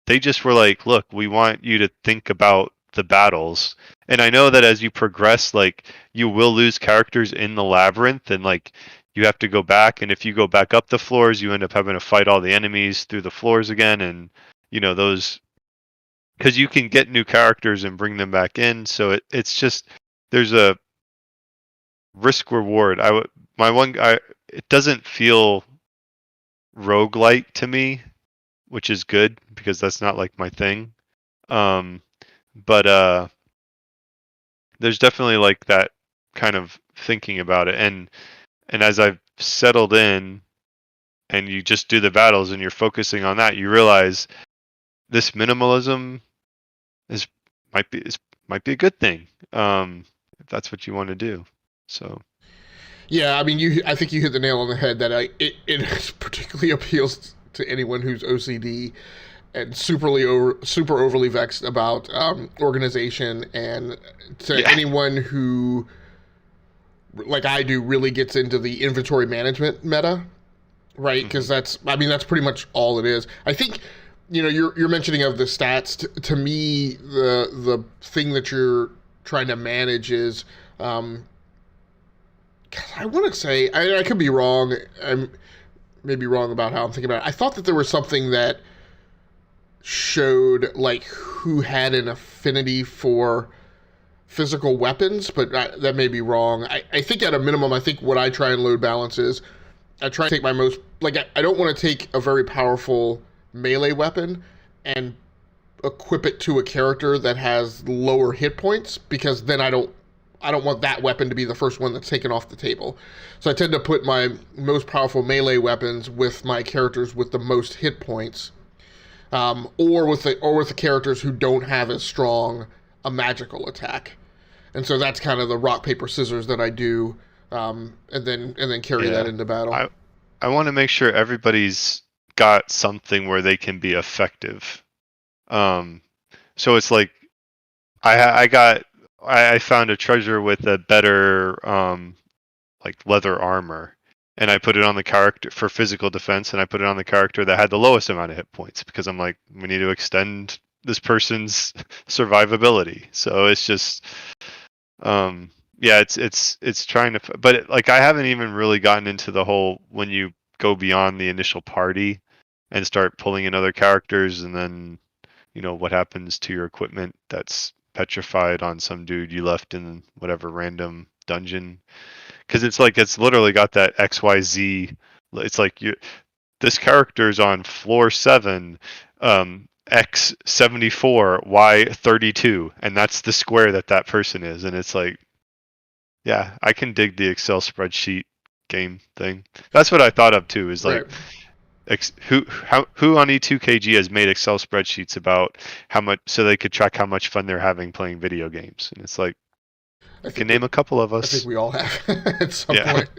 S2: they just were like, look, we want you to think about the battles. And I know that as you progress, like, you will lose characters in the labyrinth, and, like, you have to go back. And if you go back up the floors, you end up having to fight all the enemies through the floors again. And, those, because you can get new characters and bring them back in. So it's just, there's a risk reward. It doesn't feel roguelike to me, which is good because that's not like my thing. But there's definitely like that kind of thinking about it, and as I've settled in and you just do the battles and you're focusing on that, you realize this minimalism might be a good thing, if that's what you want to do. So
S1: yeah, I mean, I think you hit the nail on the head that it particularly appeals to anyone who's OCD and super overly vexed about organization, and to anyone who, like I do, really gets into the inventory management meta, right? Because that's pretty much all it is. I think, you're mentioning of the stats. To me, the thing that you're trying to manage is, I want to say, I could be wrong. I'm maybe wrong about how I'm thinking about it. I thought that there was something that showed like who had an affinity for physical weapons, but that may be wrong. I think at a minimum, I think what I try and load balance is I try to take my most, like, I don't want to take a very powerful melee weapon and equip it to a character that has lower hit points, because then I don't want that weapon to be the first one that's taken off the table. So I tend to put my most powerful melee weapons with my characters with the most hit points, or with the characters who don't have as strong a magical attack. And so that's kind of the rock paper scissors that I do, and then carry that into battle.
S2: I want to make sure everybody's got something where they can be effective. So it's like I found a treasure with a better like leather armor, and I put it on the character for physical defense, and I put it on the character that had the lowest amount of hit points because I'm like, we need to extend this person's survivability. So it's just it's trying to, but like I haven't even really gotten into the whole when you go beyond the initial party and start pulling in other characters, and then what happens to your equipment that's petrified on some dude you left in whatever random dungeon, because it's literally got that XYZ. It's like this character's on floor 7, X74, Y32, and that's the square that person is. And it's like, yeah, I can dig the Excel spreadsheet game thing. That's what I thought of too, is like, who on E2KG has made Excel spreadsheets about how much, so they could track how much fun they're having playing video games. And it's like, I can name a couple of us.
S1: I think we all have at some point.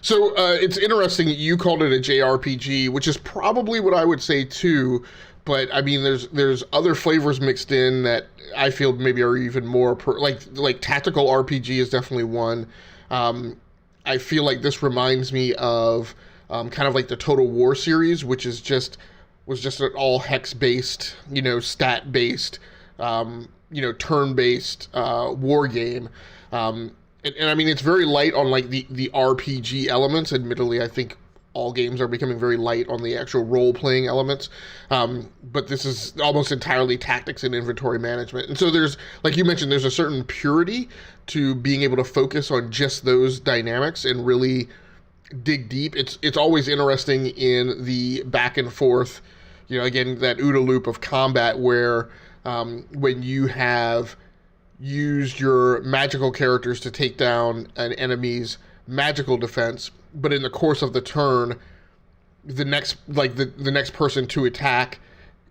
S1: So it's interesting that you called it a JRPG, which is probably what I would say too. But I mean, there's other flavors mixed in that I feel maybe are even more like tactical RPG is definitely one. I feel like this reminds me of kind of like the Total War series, which was just an all hex based, stat based, turn based war game. And I mean, it's very light on like the RPG elements. Admittedly, I think all games are becoming very light on the actual role-playing elements. But this is almost entirely tactics and inventory management. And so there's, like you mentioned, there's a certain purity to being able to focus on just those dynamics and really dig deep. It's always interesting in the back and forth, again, that OODA loop of combat where when you have used your magical characters to take down an enemy's magical defense, but in the course of the turn, the next person to attack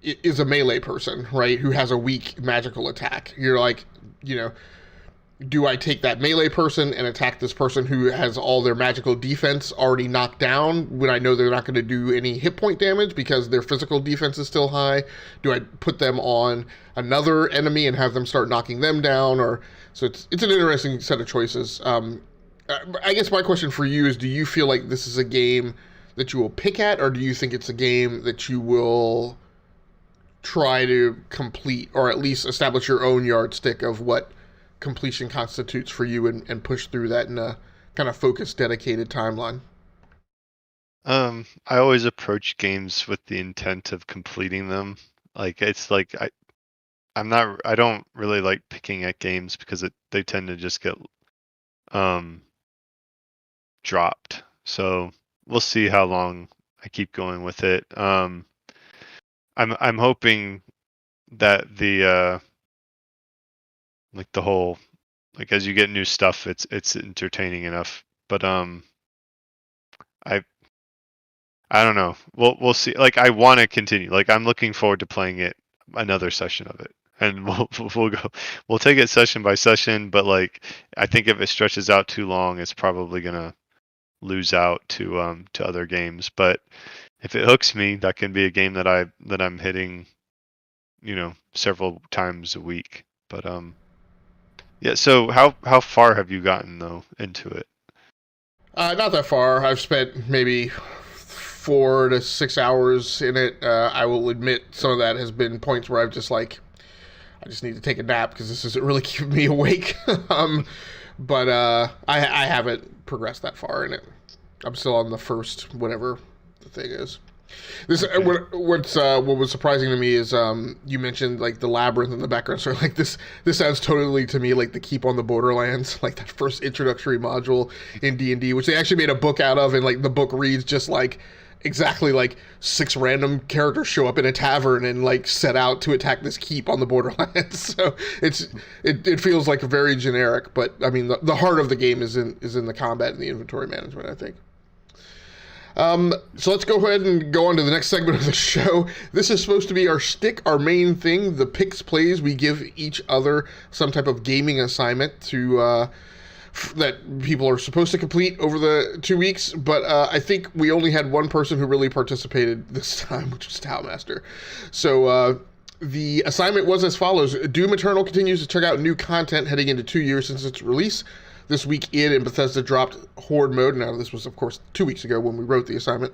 S1: is a melee person, right, who has a weak magical attack. You're like, do I take that melee person and attack this person who has all their magical defense already knocked down when I know they're not going to do any hit point damage because their physical defense is still high? Do I put them on another enemy and have them start knocking them down? So it's an interesting set of choices. I guess my question for you is, do you feel like this is a game that you will pick at, or do you think it's a game that you will try to complete, or at least establish your own yardstick of what completion constitutes for you and push through that in a kind of focused, dedicated timeline?
S2: I always approach games with the intent of completing them. Like, it's like I don't really like picking at games because they tend to just get dropped. So we'll see how long I keep going with it. I'm hoping that the whole, like, as you get new stuff, it's entertaining enough. But I don't know. We'll see. Like, I want to continue. Like, I'm looking forward to playing it, another session of it, and we'll take it session by session. But like, I think if it stretches out too long, it's probably gonna lose out to other games. But if it hooks me, that can be a game that I'm hitting, several times a week. But yeah. So how far have you gotten though into it?
S1: Not that far. I've spent maybe 4 to 6 hours in it. I will admit some of that has been points where I've just like, I just need to take a nap because this isn't really keeping me awake. But I haven't progressed that far in it. I'm still on the first whatever the thing is. This what was surprising to me is you mentioned like the labyrinth in the background. So like this sounds totally to me like the Keep on the Borderlands, like that first introductory module in D&D, which they actually made a book out of, and like the book reads just like exactly like 6 random characters show up in a tavern and like set out to attack this keep on the Borderlands. So it feels like very generic, but I mean the heart of the game is in the combat and the inventory management, I think. So let's go ahead and go on to the next segment of the show. This is supposed to be our shtick, our main thing, the picks plays. We give each other some type of gaming assignment to that people are supposed to complete over the 2 weeks, but I think we only had one person who really participated this time, which was Talmaster. So the assignment was as follows. Doom Eternal continues to check out new content heading into 2 years since its release. This week, id and Bethesda dropped Horde Mode. Now, this was, of course, 2 weeks ago when we wrote the assignment.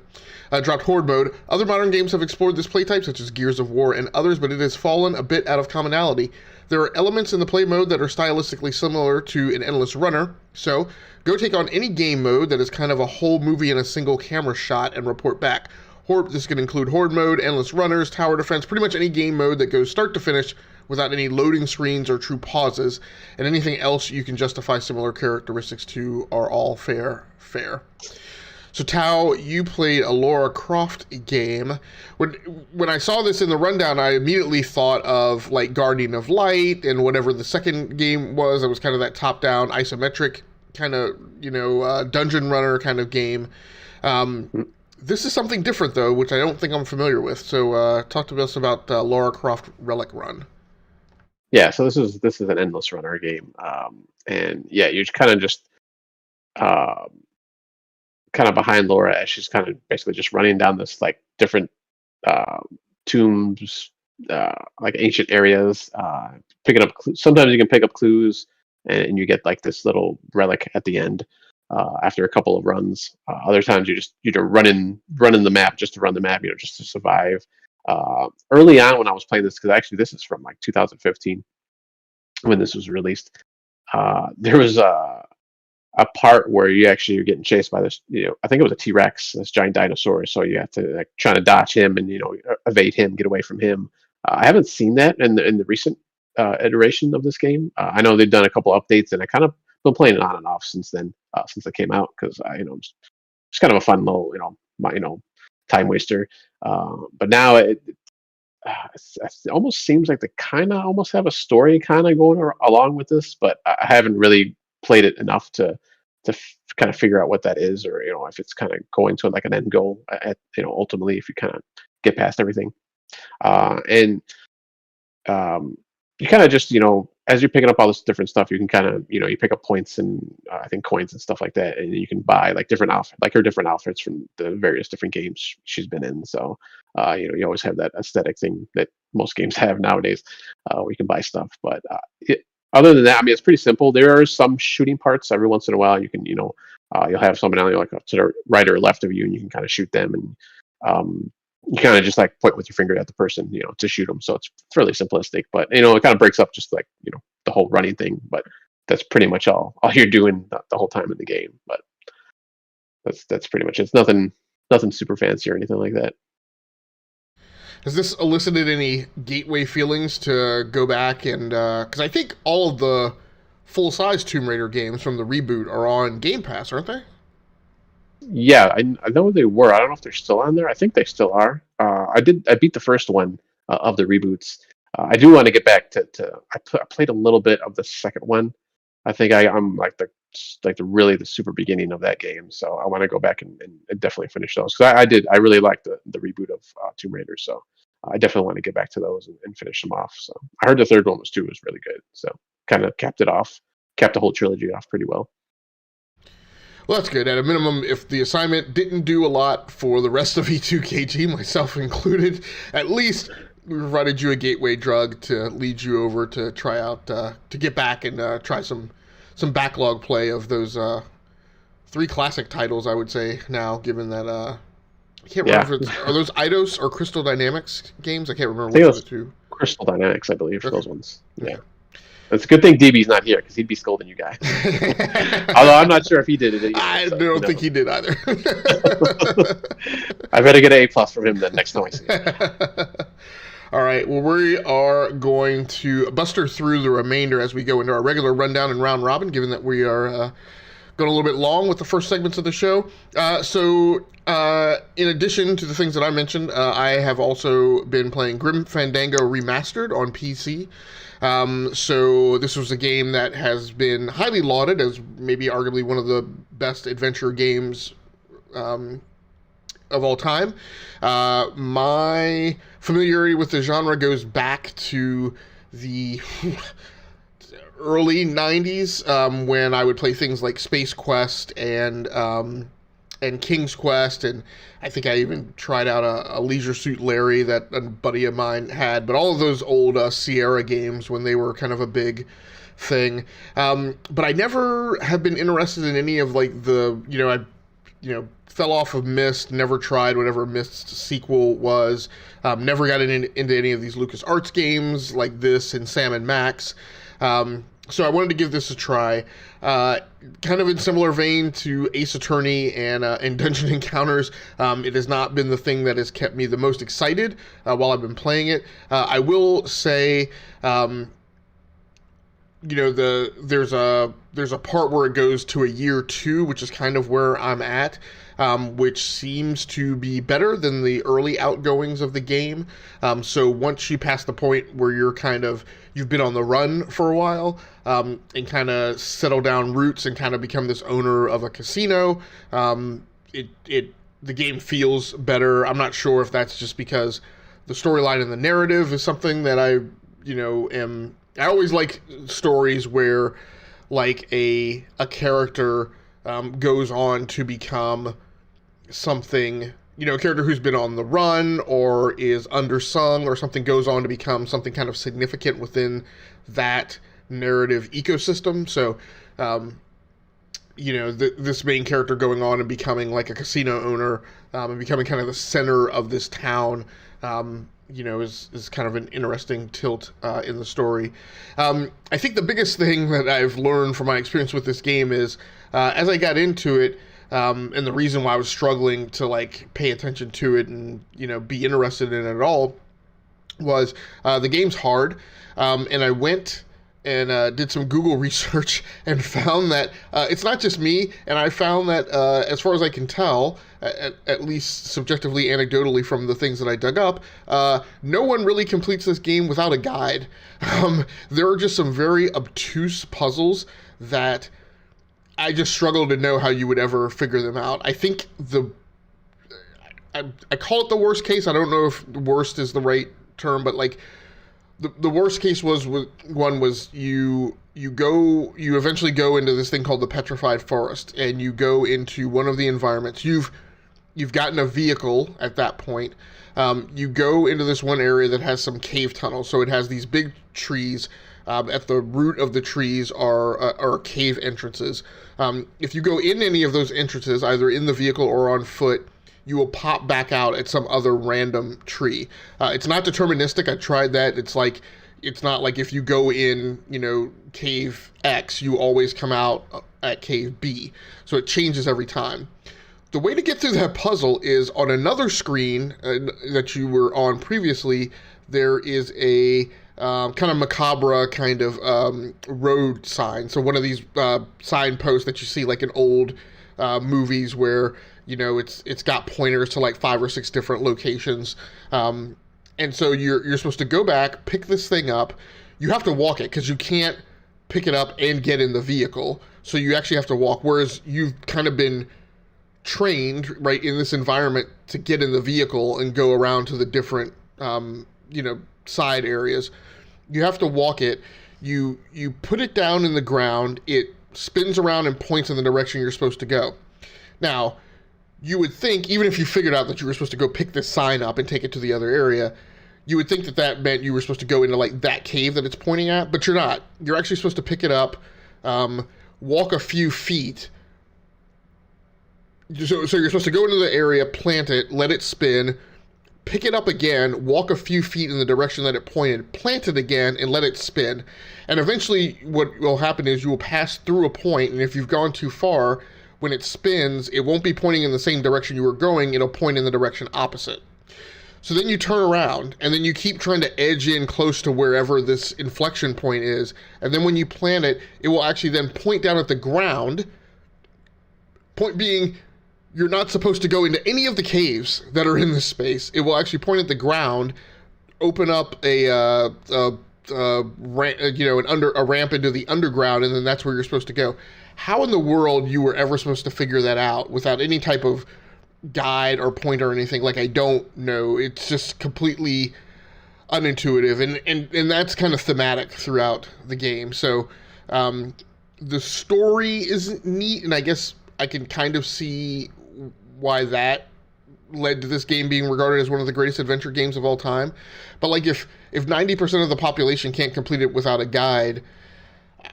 S1: Dropped Horde Mode. Other modern games have explored this playtype, such as Gears of War and others, but it has fallen a bit out of commonality. There are elements in the play mode that are stylistically similar to an endless runner, so go take on any game mode that is kind of a whole movie in a single camera shot and report back. This can include Horde Mode, Endless Runners, Tower Defense, pretty much any game mode that goes start to finish without any loading screens or true pauses, and anything else you can justify similar characteristics to are all fair. So Tao, you played a Lara Croft game. When I saw this in the rundown, I immediately thought of like Guardian of Light and whatever the second game was. It was kind of that top-down isometric kind of, dungeon runner kind of game. This is something different though, which I don't think I'm familiar with. So talk to us about Lara Croft Relic Run.
S3: Yeah, so this is an endless runner game, and yeah, you're kind of just kind of behind Lara as she's kind of basically just running down this like different tombs, like ancient areas, picking up. Sometimes you can pick up clues, and you get like this little relic at the end after a couple of runs. Other times you're running the map just to run the map, just to survive. Early on when I was playing this, because actually this is from like 2015 when this was released, there was a part where you're getting chased by this, I think it was a T-Rex, this giant dinosaur. So you have to like trying to dodge him and evade him, get away from him. I haven't seen that in the recent iteration of this game. I know they've done a couple updates, and I kind of been playing it on and off since then, since it came out, because it's kind of a fun little time waster. But now it almost seems like they kind of almost have a story kind of going along with this, but I haven't really played it enough to kind of figure out what that is, or if it's kind of going to like an end goal at ultimately, if you kind of get past everything. And you kind of just as you're picking up all this different stuff, you can kind of you pick up points and I think coins and stuff like that, and you can buy like different outfits from the various different games she's been in. So you always have that aesthetic thing that most games have nowadays, where you can buy stuff. But other than that, I mean, it's pretty simple. There are some shooting parts every once in a while. You can you'll have someone like to the right or left of you, and you can kind of shoot them, and you kind of just like point with your finger at the person, to shoot them. So it's fairly simplistic, but it kind of breaks up just like the whole running thing. But that's pretty much all you're doing the whole time in the game. But that's pretty much it. It's nothing super fancy or anything like that.
S1: Has this elicited any gateway feelings to go back and because I think all of the full-size Tomb Raider games from the reboot are on Game Pass, aren't they?
S3: Yeah, I know they were. I don't know if they're still on there. I think they still are. I beat the first one of the reboots. I do want to get back to. I played a little bit of the second one. I think I'm like the super beginning of that game. So I want to go back and definitely finish those, because I really liked the reboot of Tomb Raider. So I definitely want to get back to those and finish them off. So I heard the third one was really good. So kind of capped the whole trilogy off pretty well.
S1: Well, that's good. At a minimum, if the assignment didn't do a lot for the rest of E2KG, myself included, at least we provided you a gateway drug to lead you over to try out, to get back and try some backlog play of those 3 classic titles, I would say now, given that, I can't remember if are those Eidos or Crystal Dynamics games? I can't remember which of the two.
S3: Crystal Dynamics, I believe, for those ones. Yeah. It's a good thing DB's not here, because he'd be scolding you guys. Although I'm not sure if he did it either.
S1: I don't think he did either.
S3: I better get an A+ from him then next time I see him.
S1: All right. Well, we are going to buster through the remainder as we go into our regular rundown and round robin, given that we are going a little bit long with the first segments of the show. So in addition to the things that I mentioned, I have also been playing Grim Fandango Remastered on PC. So this was a game that has been highly lauded as maybe arguably one of the best adventure games of all time. My familiarity with the genre goes back to the early 90s, when I would play things like Space Quest and King's Quest, and I think I even tried out a Leisure Suit Larry that a buddy of mine had, but all of those old Sierra games when they were kind of a big thing. But I never have been interested in any of like I fell off of Myst, never tried whatever Myst sequel was, never got into any of these LucasArts games like this and Sam and Max. So I wanted to give this a try. Kind of in similar vein to Ace Attorney and Dungeon Encounters, it has not been the thing that has kept me the most excited while I've been playing it. I will say, there's a part where it goes to a year 2, which is kind of where I'm at, which seems to be better than the early outgoings of the game. So once you pass the point where you've been on the run for a while, and kind of settle down roots and kind of become this owner of a casino, the game feels better. I'm not sure if that's just because the storyline and the narrative is something that I always like stories where like a character goes on to become something, a character who's been on the run or is undersung or something goes on to become something kind of significant within that narrative ecosystem. So, this main character going on and becoming like a casino owner, and becoming kind of the center of this town, is kind of an interesting tilt in the story. I think the biggest thing that I've learned from my experience with this game is, as I got into it, and the reason why I was struggling to like pay attention to it and be interested in it at all was the game's hard, and I went and did some Google research and found that it's not just me, and I found that as far as I can tell, at least subjectively, anecdotally from the things that I dug up, no one really completes this game without a guide. There are just some very obtuse puzzles that I just struggle to know how you would ever figure them out. I think I call it the worst case. I don't know if worst is the right term, but like the worst case was you eventually go into this thing called the Petrified Forest, and you go into one of the environments. You've gotten a vehicle at that point. You go into this one area that has some cave tunnels. So it has these big trees. At the root of the trees are cave entrances. If you go in any of those entrances, either in the vehicle or on foot, you will pop back out at some other random tree. It's not deterministic. I tried that. It's not like if you go in, cave X, you always come out at cave B. So it changes every time. The way to get through that puzzle is on another screen that you were on previously. There is a kind of macabre kind of road sign. So one of these signposts that you see like in old movies where it's got pointers to like 5 or 6 different locations, and so you're supposed to go back, pick this thing up. You have to walk it because you can't pick it up and get in the vehicle. So you actually have to walk. Whereas you've kind of been trained right in this environment to get in the vehicle and go around to the different side areas. You have to walk it. You put it down in the ground. It spins around and points in the direction you're supposed to go. Now, you would think, even if you figured out that you were supposed to go pick this sign up and take it to the other area, you would think that meant you were supposed to go into like that cave that it's pointing at, but you're not. You're actually supposed to pick it up, walk a few feet. So you're supposed to go into the area, plant it, let it spin, pick it up again, walk a few feet in the direction that it pointed, plant it again, and let it spin. And eventually what will happen is you will pass through a point, and if you've gone too far, when it spins, it won't be pointing in the same direction you were going, it'll point in the direction opposite. So then you turn around, and then you keep trying to edge in close to wherever this inflection point is, and then when you plant it, it will actually then point down at the ground. Point being, you're not supposed to go into any of the caves that are in this space. It will actually point at the ground, open up a ramp into the underground, and then that's where you're supposed to go. How in the world you were ever supposed to figure that out without any type of guide or pointer or anything. Like, I don't know. It's just completely unintuitive, and that's kind of thematic throughout the game. So the story is neat, and I guess I can kind of see why that led to this game being regarded as one of the greatest adventure games of all time. But like, if 90% of the population can't complete it without a guide,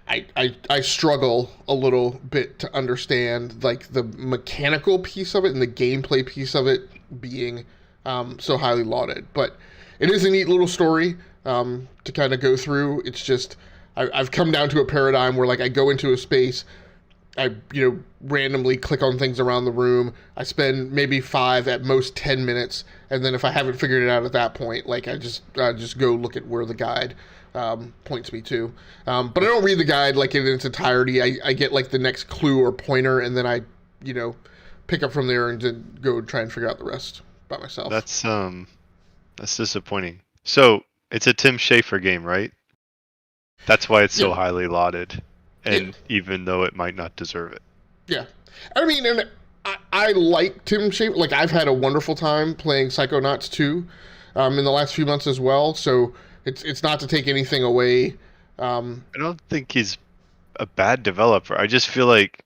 S1: I struggle a little bit to understand like the mechanical piece of it and the gameplay piece of it being so highly lauded. But it is a neat little story to kind of go through. It's just I've come down to a paradigm where like I go into a space, I randomly click on things around the room. I spend maybe 5 at most 10 minutes, and then if I haven't figured it out at that point, like I just go look at where the guide points me to. But I don't read the guide like in its entirety. I get like the next clue or pointer, and then I pick up from there and then go try and figure out the rest by myself.
S2: That's disappointing. So it's a Tim Schafer game, right? That's why it's so highly lauded, and even though it might not deserve it. Yeah,
S1: I mean, and I like Tim Schafer. Like, I've had a wonderful time playing Psychonauts 2 in the last few months as well. So it's not to take anything away.
S2: I don't think he's a bad developer. I just feel like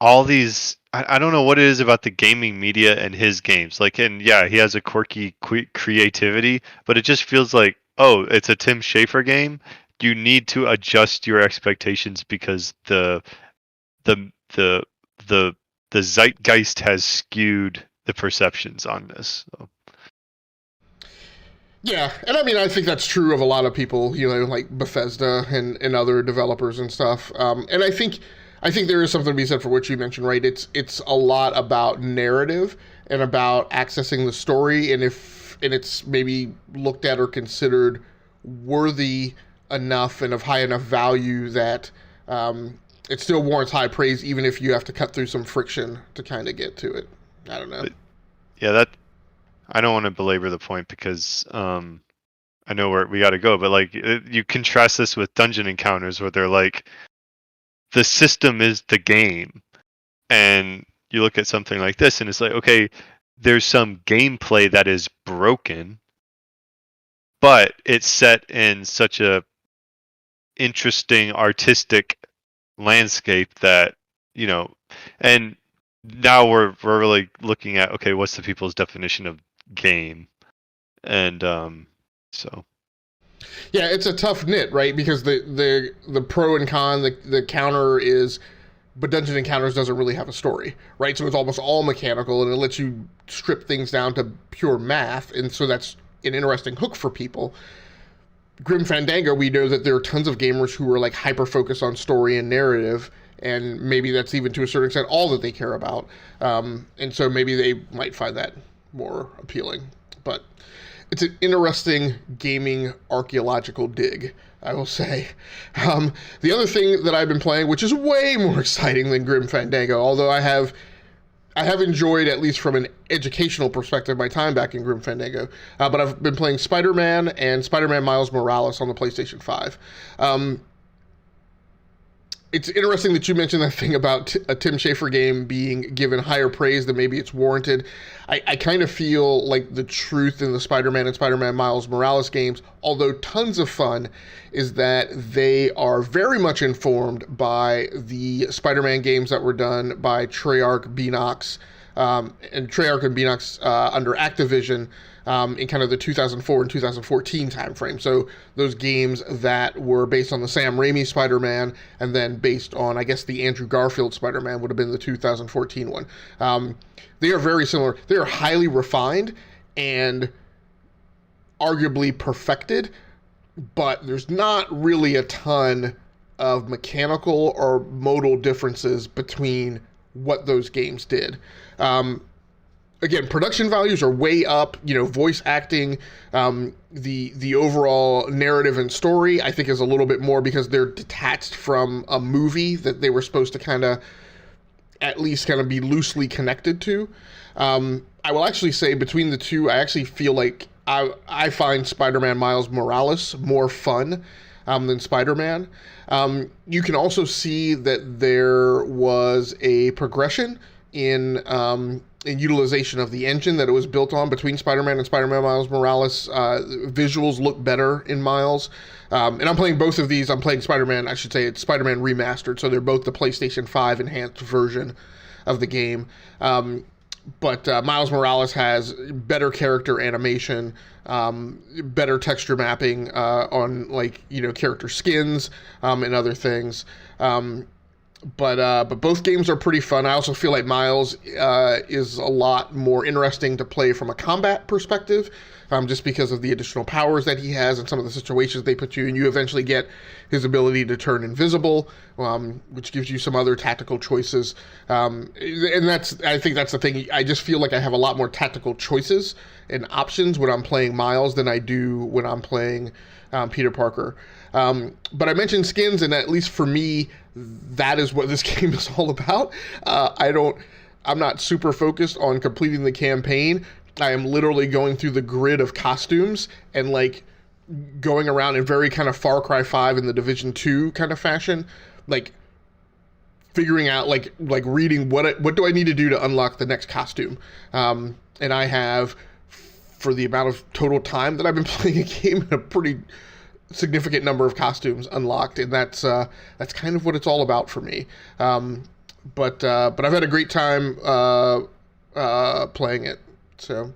S2: all these. I don't know what it is about the gaming media and his games. Like, and yeah, he has a quirky creativity, but it just feels like, oh, it's a Tim Schafer game. You need to adjust your expectations because the zeitgeist has skewed the perceptions on this. So.
S1: Yeah, and I mean, I think that's true of a lot of people, like Bethesda and other developers and stuff. And I think there is something to be said for what you mentioned, right? It's a lot about narrative and about accessing the story, and it's maybe looked at or considered worthy enough and of high enough value that it still warrants high praise, even if you have to cut through some friction to kind of get to it. I don't know.
S2: But, yeah, I don't want to belabor the point because I know where we got to go, but like you contrast this with dungeon encounters where they're like, the system is the game, and you look at something like this and it's like, okay, there's some gameplay that is broken, but it's set in such a interesting artistic landscape that and now we're really looking at, okay, what's the people's definition of game, and so
S1: yeah, it's a tough knit, right? Because the pro and con, the counter is, but Dungeon Encounters doesn't really have a story, right? So it's almost all mechanical, and it lets you strip things down to pure math, and so that's an interesting hook for people. Grim Fandango, we know that there are tons of gamers who are like hyper-focused on story and narrative, and maybe that's even to a certain extent all that they care about. And so maybe they might find that more appealing. But it's an interesting gaming archaeological dig, I will say. The other thing that I've been playing, which is way more exciting than Grim Fandango, although I have enjoyed, at least from an educational perspective, my time back in Grim Fandango, but I've been playing Spider-Man and Spider-Man Miles Morales on the PlayStation 5. It's interesting that you mentioned that thing about a Tim Schafer game being given higher praise than maybe it's warranted. I kind of feel like the truth in the Spider-Man and Spider-Man Miles Morales games, although tons of fun, is that they are very much informed by the Spider-Man games that were done by Treyarch Beenox, and Treyarch and Beenox under Activision in kind of the 2004 and 2014 timeframe. So those games that were based on the Sam Raimi Spider-Man and then based on, I guess, the Andrew Garfield Spider-Man would have been the 2014 one. They are very similar. They are highly refined and arguably perfected, but there's not really a ton of mechanical or modal differences between what those games did. Again, production values are way up. Voice acting, the overall narrative and story, I think, is a little bit more because they're detached from a movie that they were supposed to kind of at least kind of be loosely connected to. I will actually say between the two, I actually feel like I find Spider-Man Miles Morales more fun than Spider-Man. You can also see that there was a progression in utilization of the engine that it was built on between Spider-Man and Spider-Man Miles Morales. Visuals look better in Miles. And I'm playing both of these. I'm playing Spider-Man, I should say it's Spider-Man Remastered, so they're both the PlayStation 5 enhanced version of the game. But Miles Morales has better character animation, better texture mapping on character skins and other things. But both games are pretty fun. I also feel like Miles is a lot more interesting to play from a combat perspective, just because of the additional powers that he has and some of the situations they put you in. You eventually get his ability to turn invisible, which gives you some other tactical choices. And I think that's the thing. I just feel like I have a lot more tactical choices and options when I'm playing Miles than I do when I'm playing Peter Parker. But I mentioned skins, and at least for me, that is what this game is all about. I'm not super focused on completing the campaign. I am literally going through the grid of costumes and going around in very kind of Far Cry 5 in the Division 2 kind of fashion, figuring out reading what do I need to do to unlock the next costume. And I have, for the amount of total time that I've been playing a game, a pretty significant number of costumes unlocked, and that's kind of what it's all about for me. But I've had a great time playing it. So,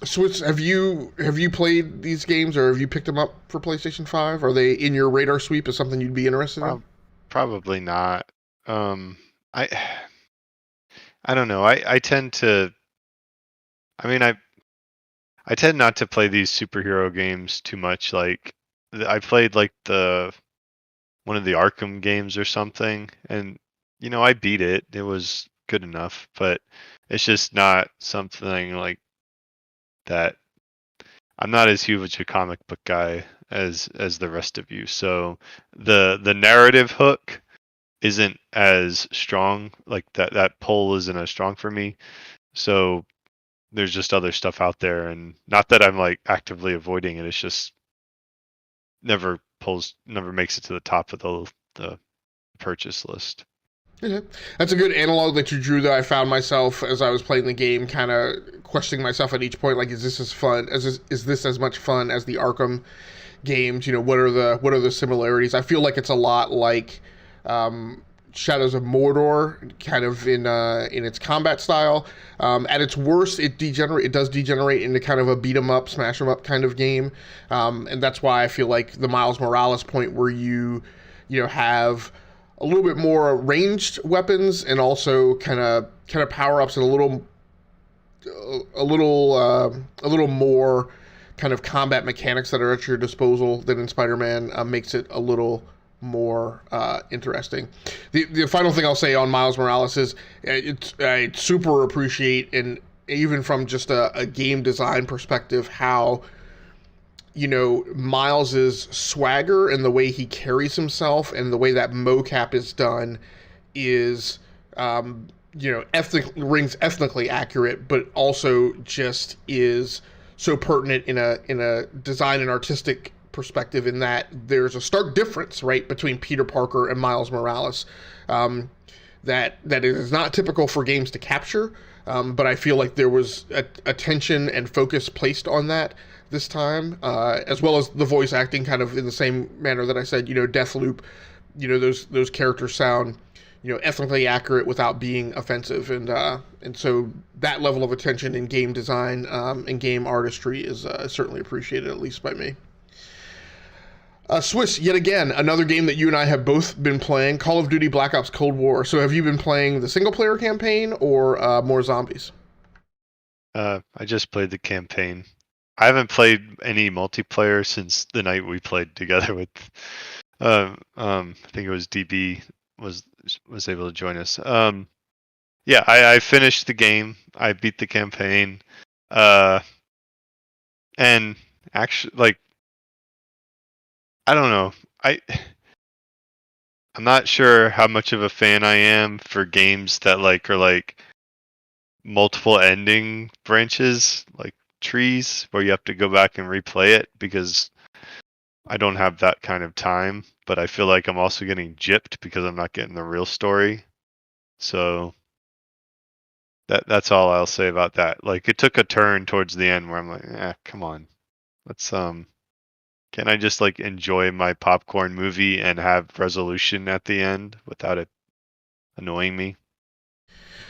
S1: Switch, have you played these games, or have you picked them up for PlayStation 5? Are they in your radar sweep as something you'd be interested in?
S2: Probably not. I don't know. I tend to. I mean, I tend not to play these superhero games too much. Like, I played one of the Arkham games or something, and I beat it. It was good enough, but it's just not something like that. I'm not as huge a comic book guy as the rest of you, so the narrative hook isn't as strong. Like that pull isn't as strong for me. So there's just other stuff out there, and not that I'm actively avoiding it. It's just never makes it to the top of the purchase list.
S1: Okay. That's a good analog that you drew, though. I found myself, as I was playing the game, kind of questioning myself at each point, is this as fun? Is this as much fun as the Arkham games? What are the similarities? I feel like it's a lot like Shadows of Mordor, kind of in its combat style. At its worst, it does degenerate into kind of a beat 'em up, smash 'em up kind of game, and that's why I feel like the Miles Morales point, where you have a little bit more ranged weapons and also kind of power ups, and a little more kind of combat mechanics that are at your disposal than in Spider-Man, makes it a little more interesting. The final thing I'll say on Miles Morales is I super appreciate, and even from just a game design perspective, how Miles's swagger and the way he carries himself and the way that mocap is done is rings ethnically accurate, but also just is so pertinent in a design and artistic perspective, in that there's a stark difference, right, between Peter Parker and Miles Morales, that it is not typical for games to capture, but I feel like there was attention and focus placed on that this time, as well as the voice acting, kind of in the same manner that I said, Deathloop, those characters sound, ethnically accurate without being offensive, and so that level of attention in game design and game artistry is certainly appreciated, at least by me. Swiss, yet again, another game that you and I have both been playing, Call of Duty Black Ops Cold War. So have you been playing the single-player campaign or more zombies?
S2: I just played the campaign. I haven't played any multiplayer since the night we played together with, I think it was DB was able to join us. Yeah, I finished the game. I beat the campaign. And actually, I don't know. I'm not sure how much of a fan I am for games that are multiple ending branches, like trees, where you have to go back and replay it, because I don't have that kind of time. but I feel like I'm also getting gypped because I'm not getting the real story. So that's all I'll say about that. Like, it took a turn towards the end where I'm like, come on. Let's can I just like enjoy my popcorn movie and have resolution at the end without it annoying me?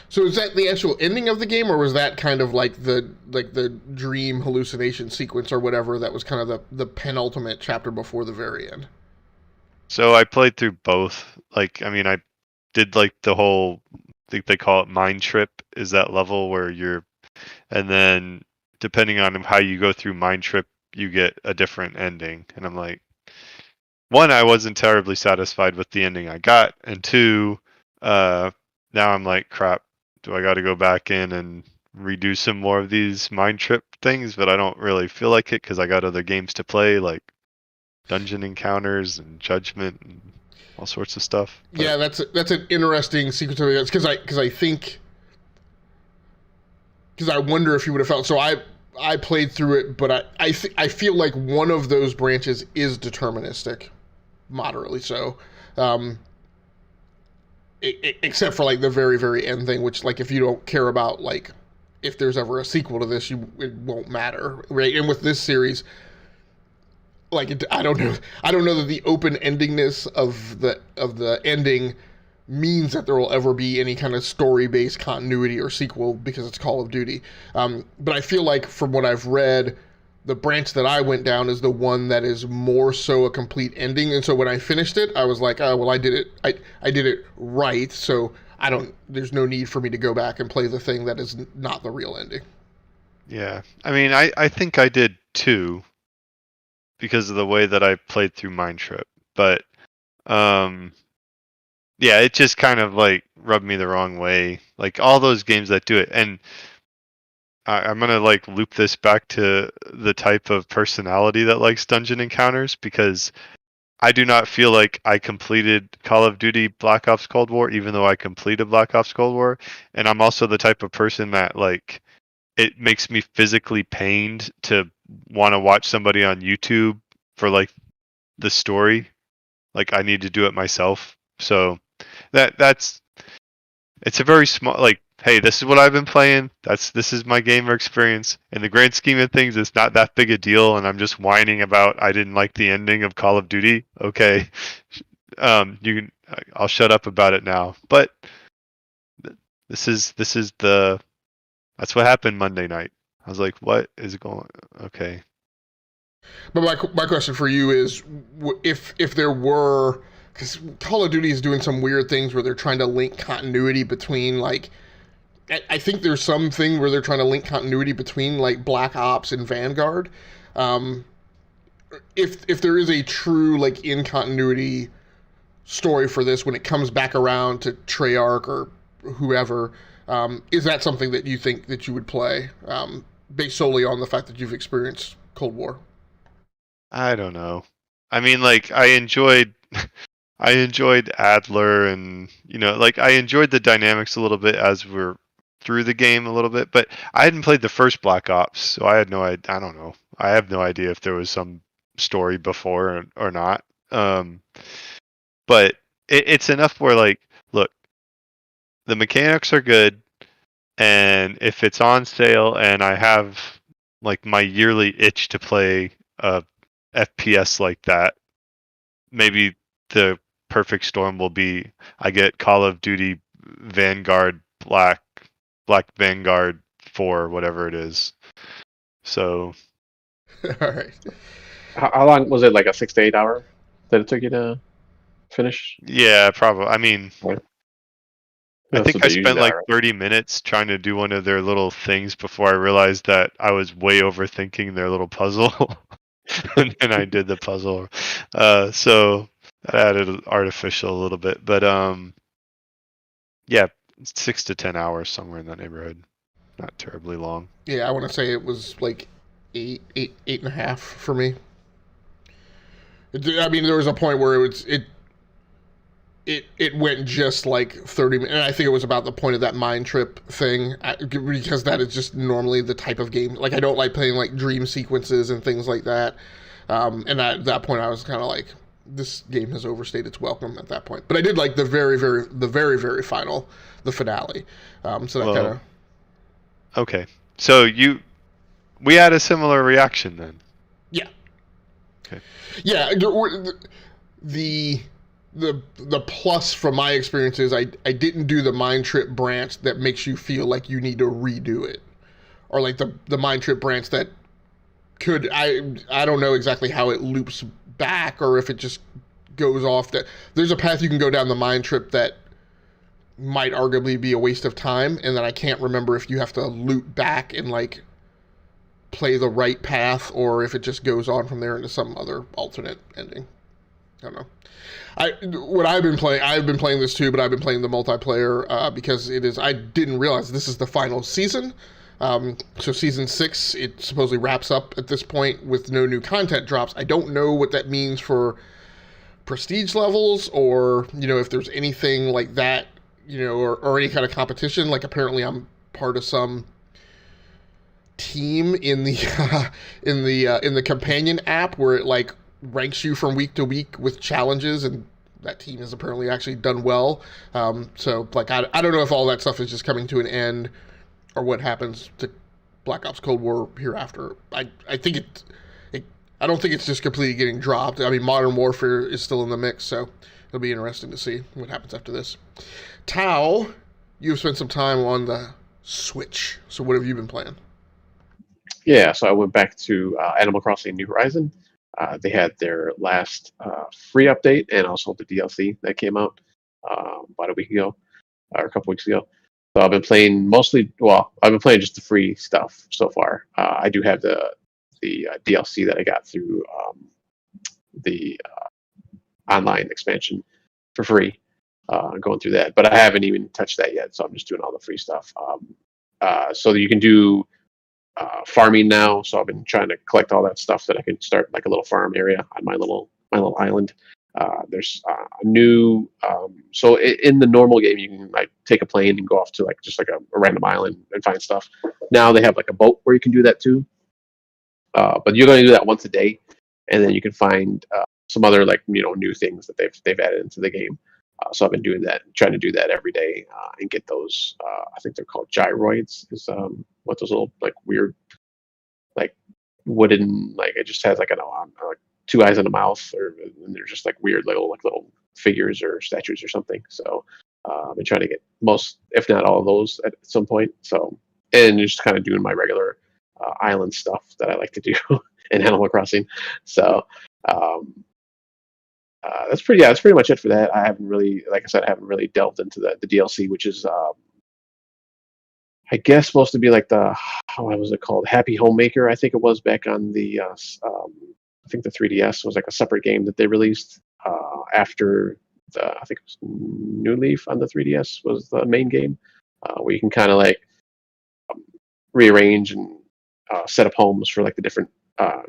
S1: So is that the actual ending of the game, or was that kind of like the dream hallucination sequence or whatever that was kind of the penultimate chapter before the very end?
S2: So I played through both. Like, I mean, I did like the whole, I think they call it mind trip, is that level where and then depending on how you go through mind trip, you get a different ending. And I'm like, one, I wasn't terribly satisfied with the ending I got, and two, now I'm like, crap, do I got to go back in and redo some more of these mind trip things? But I don't really feel like it because I got other games to play, like dungeon encounters and judgment and all sorts of stuff. But
S1: yeah, that's an interesting sequence of events because I think I wonder if you would have felt so. I played through it, but I feel like one of those branches is deterministic, moderately so. Except for like the very very end thing, which like if you don't care about like if there's ever a sequel to this, it won't matter, right? And with this series, like I don't know that the open endingness of the ending means that there will ever be any kind of story-based continuity or sequel because it's Call of Duty. But I feel like from what I've read, the branch that I went down is the one that is more so a complete ending. And so when I finished it, I was like, oh, well, I did it. I did it right. So there's no need for me to go back and play the thing that is not the real ending.
S2: yeah, I mean, I think I did too because of the way that I played through Mind Trip. But yeah, it just kind of like rubbed me the wrong way. Like all those games that do it, and I'm gonna like loop this back to the type of personality that likes dungeon encounters, because I do not feel like I completed Call of Duty Black Ops Cold War, even though I completed Black Ops Cold War. And I'm also the type of person that like it makes me physically pained to want to watch somebody on YouTube for like the story. Like I need to do it myself. So that's it's a very small, like, hey, this is what I've been playing. This is my gamer experience. In the grand scheme of things, it's not that big a deal, and I'm just whining about I didn't like the ending of Call of Duty. Okay, I'll shut up about it now. But this is that's what happened Monday night. I was like, what is going? Okay.
S1: But my question for you is, if there were, because Call of Duty is doing some weird things where they're trying to link continuity between like, I think there's something where they're trying to link continuity between like Black Ops and Vanguard. If there is a true like in continuity story for this when it comes back around to Treyarch or whoever, is that something that you think that you would play, based solely on the fact that you've experienced Cold War?
S2: I don't know. I mean, like I enjoyed Adler, and like I enjoyed the dynamics a little bit as we're through the game a little bit, but I hadn't played the first Black Ops, so I had no idea. I don't know. I have no idea if there was some story before or not. But it's enough where like, look, the mechanics are good, and if it's on sale and I have like my yearly itch to play a FPS like that, maybe the perfect storm will be I get Call of Duty Vanguard Black Vanguard 4, whatever it is. So
S1: All right.
S3: How long was it? Like a 6 to 8 hour that it took you to finish?
S2: yeah, probably. I mean, I
S3: That's
S2: think
S3: what
S2: I
S3: they
S2: spent
S3: usually
S2: like
S3: are, right?
S2: 30 minutes trying to do one of their little things before I realized that I was way overthinking their little puzzle. And then I did the puzzle. So that added artificial a little bit. But yeah, 6 to 10 hours, somewhere in that neighborhood. Not terribly long.
S1: Yeah, I want to say it was like eight and a half for me. I mean, there was a point where it went just like 30 minutes, and I think it was about the point of that mind trip thing, because that is just normally the type of game. Like, I don't like playing like dream sequences and things like that. And at that point, I was kind of like, this game has overstayed its welcome at that point. But I did like the very final, the finale. So that kind of.
S2: Okay, so we had a similar reaction then.
S1: Yeah.
S2: Okay.
S1: Yeah, the plus from my experience is I didn't do the mind trip branch that makes you feel like you need to redo it, or like the mind trip branch that could I don't know exactly how it loops back or if it just goes off. That there's a path you can go down the mind trip that might arguably be a waste of time, and then I can't remember if you have to loop back and like play the right path or if it just goes on from there into some other alternate ending. I don't know. I've been playing this too, but I've been playing the multiplayer because it is. I didn't realize this is the final season. So season 6, it supposedly wraps up at this point with no new content drops. I don't know what that means for prestige levels, or if there's anything like that, or any kind of competition. Like apparently I'm part of some team in the in the companion app where it like ranks you from week to week with challenges, and that team has apparently actually done well. So like I don't know if all that stuff is just coming to an end or what happens to Black Ops Cold War hereafter. I think I don't think it's just completely getting dropped. I mean, Modern Warfare is still in the mix, so it'll be interesting to see what happens after this. Tao, you've spent some time on the Switch, so what have you been playing?
S3: Yeah, so I went back to Animal Crossing New Horizon. They had their last free update and also the DLC that came out about a week ago or a couple weeks ago. So I've been playing I've been playing just the free stuff so far. I do have the DLC that I got through the online expansion for free, going through that. But I haven't even touched that yet, so I'm just doing all the free stuff. So that you can do farming now. So I've been trying to collect all that stuff that I can start like a little farm area on my little island. There's a new so in the normal game you can like take a plane and go off to like just like a random island and find stuff. Now they have like a boat where you can do that too, but you're going to do that once a day, and then you can find some other like new things that they've added into the game. So I've been doing that, trying to do that every day and get those. I think they're called gyroids. Is what those little like weird like wooden, like it just has like like 2 eyes and a mouth, and they're just like weird little figures or statues or something. So I've been trying to get most, if not all of those at some point. So, and just kind of doing my regular island stuff that I like to do in Animal Crossing. So that's pretty much it for that. I haven't really, like I said, I haven't really delved into the DLC, which is I guess supposed to be like what was it called? Happy Homemaker, I think it was back on the I think the 3DS was like a separate game that they released after I think it was New Leaf on the 3DS was the main game, where you can kind of like rearrange and set up homes for like the different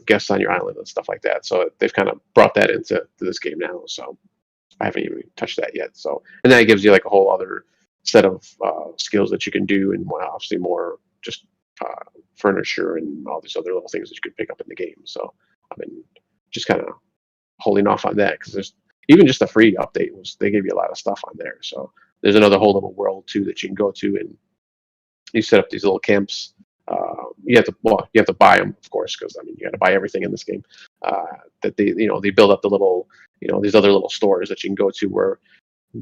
S3: guests on your island and stuff like that. So they've kind of brought that into this game now. So I haven't even touched that yet. So, and then it gives you like a whole other set of skills that you can do, and obviously more just furniture and all these other little things that you could pick up in the game. So I've been just kind of holding off on that because there's even just the free update they gave you a lot of stuff on there. So there's another whole little world too that you can go to, and you set up these little camps. You have to buy them, of course, because I mean you got to buy everything in this game. That they build up the little these other little stores that you can go to where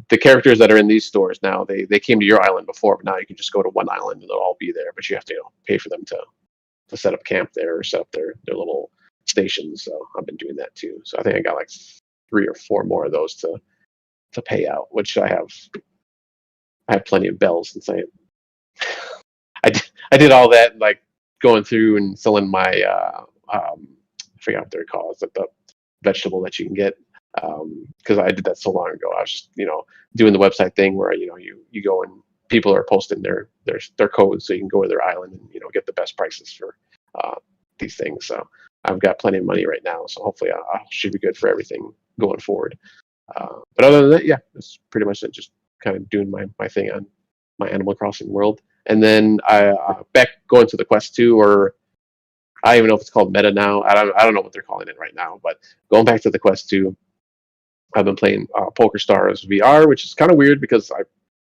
S3: the characters that are in these stores now they came to your island before, but now you can just go to one island and they'll all be there. But you have to pay for them to set up camp there or set up their little stations. So I've been doing that too. So I think I got like 3 or 4 more of those to pay out, which I have plenty of bells since I did all that, like going through and filling my I forgot what they're called. It's like the vegetable that you can get, because I did that so long ago. I was just doing the website thing where you go and people are posting their codes so you can go to their island and get the best prices for these things. So I've got plenty of money right now, so hopefully I should be good for everything going forward. But other than that, yeah, that's pretty much it. Just kind of doing my thing on my Animal Crossing world. And then I back going to the Quest 2, or I don't even know if it's called Meta now. I don't know what they're calling it right now, but going back to the Quest 2, I've been playing PokerStars VR, which is kind of weird because I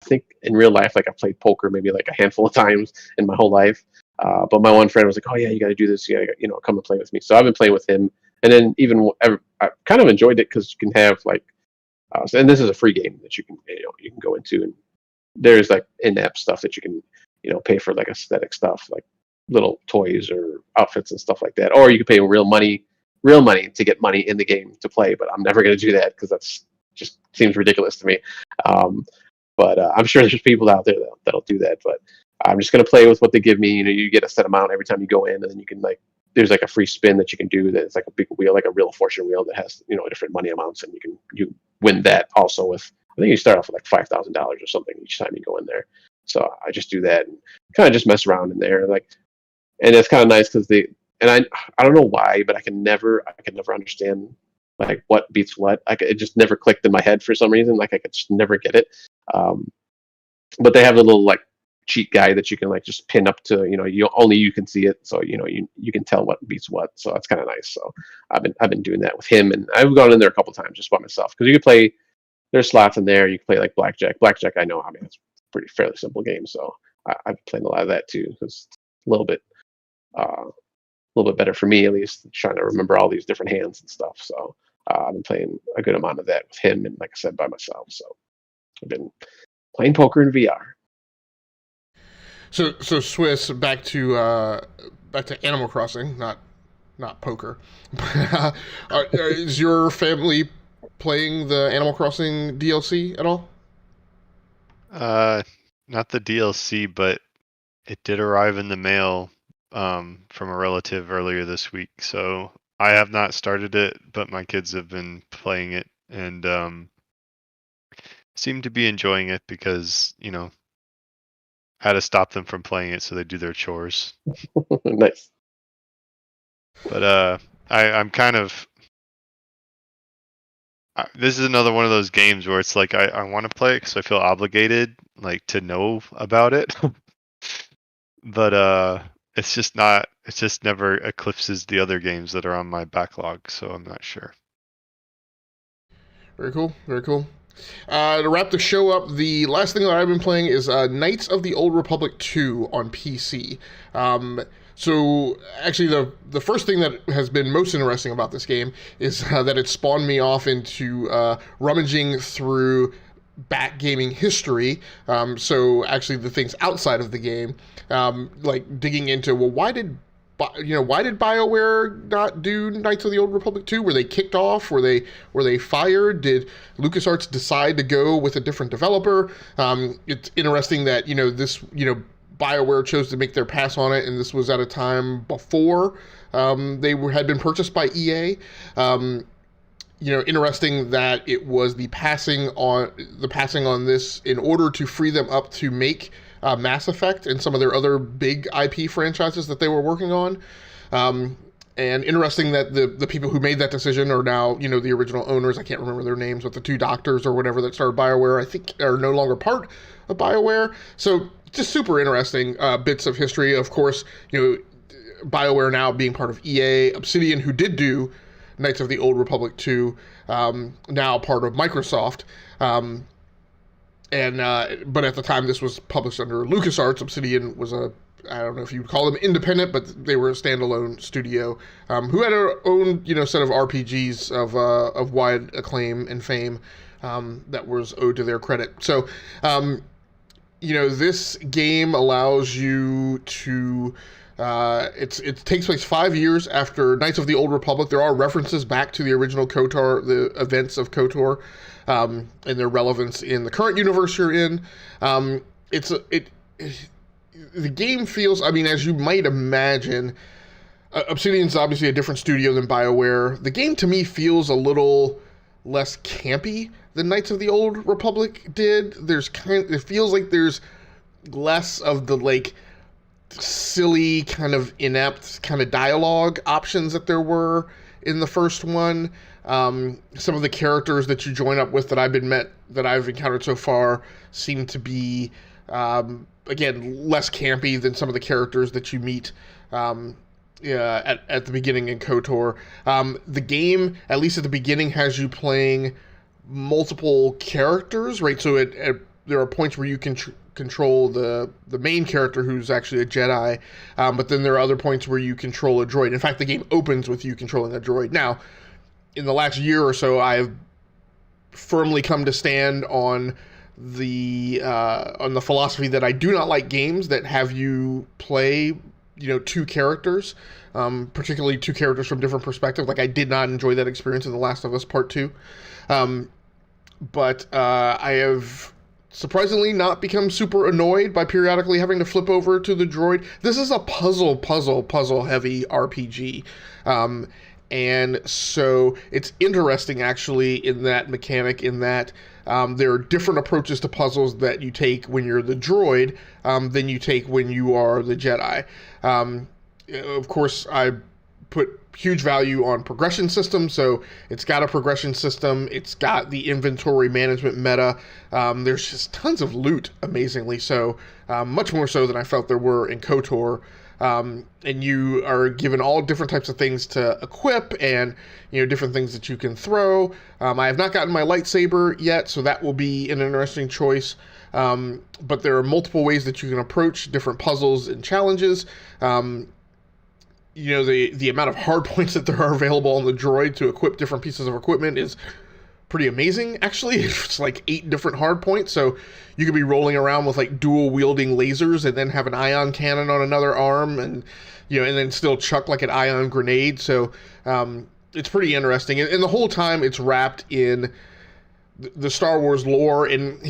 S3: think in real life, like I've played poker maybe like a handful of times in my whole life. But my one friend was like, "Oh yeah, you got to do this. Yeah, come and play with me." So I've been playing with him, and then I kind of enjoyed it because you can have like, and this is a free game that you can go into, and there's like in-app stuff that you can pay for, like aesthetic stuff like little toys or outfits and stuff like that, or you can pay real money to get money in the game to play. But I'm never going to do that because that's just seems ridiculous to me. But I'm sure there's people out there that'll do that. But I'm just going to play with what they give me. You get a set amount every time you go in, and then you can there's like a free spin that you can do. That's like a big wheel, like a real fortune wheel that has different money amounts, and you win that also with. I think you start off with like $5,000 or something each time you go in there. So I just do that and kind of just mess around in there, and it's kind of nice because I don't know why, but I can never understand like what beats what. It just never clicked in my head for some reason. Like I could just never get it. But they have a little like cheat guide that you can like just pin up to you can see it, so you can tell what beats what. So that's kind of nice. So I've been doing that with him, and I've gone in there a couple times just by myself because you can play. There's slots in there. You can play like blackjack. Blackjack, I know. I mean, it's a pretty fairly simple game, so I've played a lot of that too. It's a little bit better for me, at least, trying to remember all these different hands and stuff. So I've been playing a good amount of that with him, and like I said, by myself. So I've been playing poker in VR.
S1: So Swiss, back to Animal Crossing, not poker. Is your family playing the Animal Crossing DLC at all?
S2: Not the DLC, but it did arrive in the mail from a relative earlier this week. So I have not started it, but my kids have been playing it and seem to be enjoying it because had to stop them from playing it so they do their chores.
S3: Nice.
S2: But I'm kind of. This is another one of those games where it's like I want to play it because I feel obligated like to know about it, but it's just not. It just never eclipses the other games that are on my backlog, so I'm not sure.
S1: Very cool. Very cool. To wrap the show up, the last thing that I've been playing is Knights of the Old Republic 2 on PC. So actually, the first thing that has been most interesting about this game is that it spawned me off into rummaging through back gaming history. So actually, the things outside of the game, like digging into, well, why did BioWare not do Knights of the Old Republic 2? Were they kicked off? Were they fired? Did LucasArts decide to go with a different developer? It's interesting that BioWare chose to make their pass on it, and this was at a time before they had been purchased by EA. Interesting that it was the passing on this in order to free them up to make Mass Effect and some of their other big IP franchises that they were working on. And interesting that the people who made that decision are now, the original owners. I can't remember their names, but the two doctors or whatever that started BioWare, I think, are no longer part of BioWare. So just super interesting bits of history. Of course, BioWare now being part of EA, Obsidian, who did do Knights of the Old Republic 2, now part of Microsoft. But at the time this was published under LucasArts, Obsidian was I don't know if you'd call them independent, but they were a standalone studio who had their own, set of RPGs of wide acclaim and fame that was owed to their credit. So, this game allows you to. It takes place 5 years after Knights of the Old Republic. There are references back to the original KOTOR, the events of KOTOR, and their relevance in the current universe you're in. The game feels, as you might imagine, Obsidian's obviously a different studio than BioWare. The game to me feels a little less campy than Knights of the Old Republic did. It feels like there's less of the silly kind of inept kind of dialogue options that there were in the first one. Some of the characters that you join up with that I've encountered so far seem to be again less campy than some of the characters that you meet at the beginning in KOTOR. The game, at least at the beginning, has you playing multiple characters, right? So there are points where you can control the main character who's actually a Jedi, but then there are other points where you control a droid. In fact, the game opens with you controlling a droid. Now, in the last year or so, I've firmly come to stand on the philosophy that I do not like games that have you play, two characters, particularly two characters from different perspectives. Like, I did not enjoy that experience in The Last of Us Part 2. But I have surprisingly not become super annoyed by periodically having to flip over to the droid. This is a puzzle heavy RPG. And so it's interesting, actually, in that mechanic, in that there are different approaches to puzzles that you take when you're the droid than you take when you are the Jedi. Of course, I put huge value on progression system, so it's got a progression system, it's got the inventory management meta, there's just tons of loot, amazingly so, much more so than I felt there were in KOTOR. And you are given all different types of things to equip and, different things that you can throw. I have not gotten my lightsaber yet, so that will be an interesting choice. But there are multiple ways that you can approach different puzzles and challenges. The amount of hard points that there are available on the droid to equip different pieces of equipment is pretty amazing, actually. It's like 8 different hard points, so you could be rolling around with like dual wielding lasers and then have an ion cannon on another arm, and and then still chuck like an ion grenade. So it's pretty interesting, and the whole time it's wrapped in the Star Wars lore, and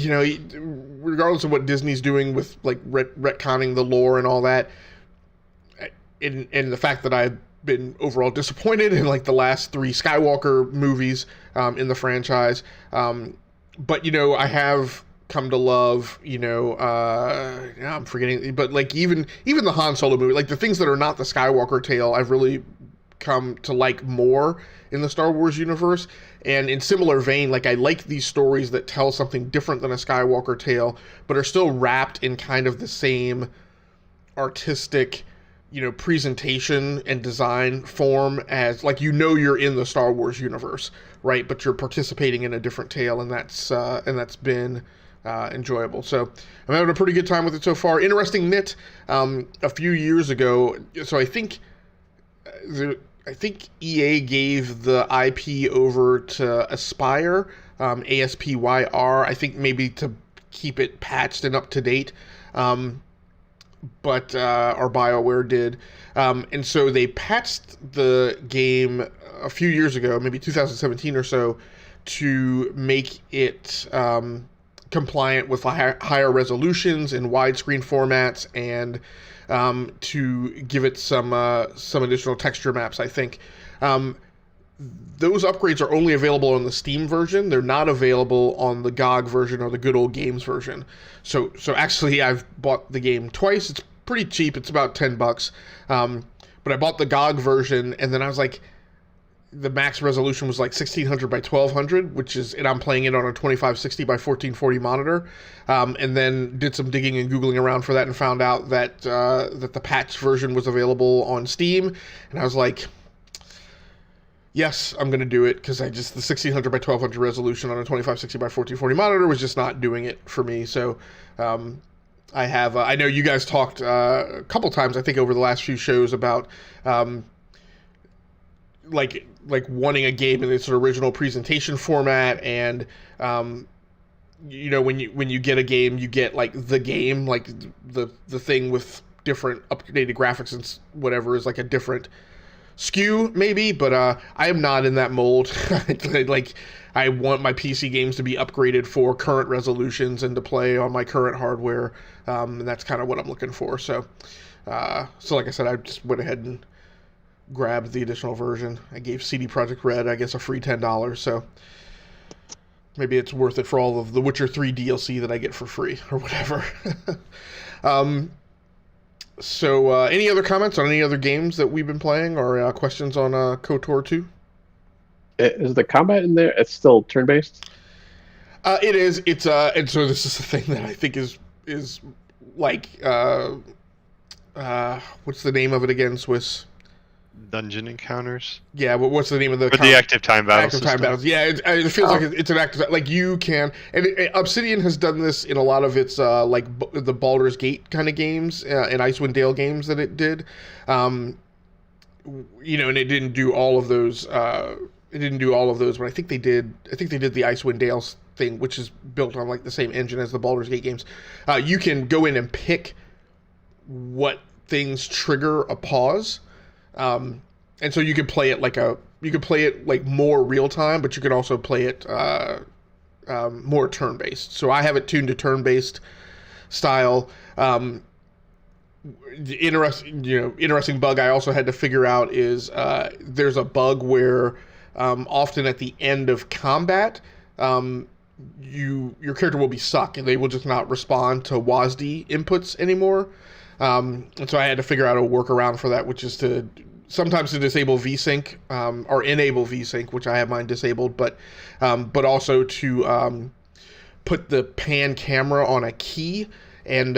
S1: regardless of what Disney's doing with like retconning the lore and all that, and the fact that I've been overall disappointed in like the last 3 Skywalker movies in the franchise, but I have come to love I'm forgetting, but like even the Han Solo movie, like the things that are not the Skywalker tale, I've really come to like more in the Star Wars universe. And in similar vein, like I like these stories that tell something different than a Skywalker tale, but are still wrapped in kind of the same artistic presentation and design form as like you're in the Star Wars universe, right? But you're participating in a different tale, and that's been enjoyable. So I'm having a pretty good time with it so far. Interesting nit, a few years ago, so I think EA gave the IP over to Aspyr, ASPYR, I think maybe to keep it patched and up to date. But our BioWare did. And so they patched the game a few years ago, maybe 2017 or so, to make it compliant with higher resolutions and widescreen formats, and to give it some additional texture maps, I think. Those upgrades are only available on the Steam version. They're not available on the GOG version or the Good Old Games version. So actually, I've bought the game twice. It's pretty cheap. It's about $10. But I bought the GOG version, and then I was like, the max resolution was like 1600 by 1200, and I'm playing it on a 2560 by 1440 monitor. And then did some digging and Googling around for that, and found out that the patched version was available on Steam. And I was like, yes, I'm going to do it, because the 1600 by 1200 resolution on a 2560 by 1440 monitor was just not doing it for me. So I know you guys talked a couple times, I think, over the last few shows about like wanting a game in its original presentation format, and when you get a game, you get like the game, like the thing with different updated graphics and whatever is like a different SKU maybe, but I am not in that mold. Like, I want my PC games to be upgraded for current resolutions and to play on my current hardware, and that's kind of what I'm looking for. So like I said, I just went ahead and grabbed the additional version. I gave CD Projekt Red, I guess, a free $10, so maybe it's worth it for all of the Witcher 3 DLC that I get for free or whatever. So, any other comments on any other games that we've been playing, or questions on KOTOR 2?
S3: Is the combat in there? It's still turn-based?
S1: It is. It's and so this is the thing that I think is like what's the name of it again? Swiss.
S2: dungeon encounters.
S1: Yeah, but what's the name of the...
S2: Or the active time battle
S1: active
S2: system.
S1: time battles. Yeah, it feels like it's an active... Like, you can... And Obsidian has done this in a lot of its, the Baldur's Gate kind of games, and Icewind Dale games that it did. And it didn't do all of those... but I think they did the Icewind Dale thing, which is built on, like, the same engine as the Baldur's Gate games. You can go in and pick what things trigger a pause. And so you could play it like more real time, but you could also play it more turn based. So I have it tuned to turn based style. The interesting bug I also had to figure out is there's a bug where often at the end of combat, your character will be stuck and they will just not respond to WASD inputs anymore. And so I had to figure out a workaround for that, which is sometimes to disable VSync or enable VSync, which I have mine disabled, but also to put the pan camera on a key and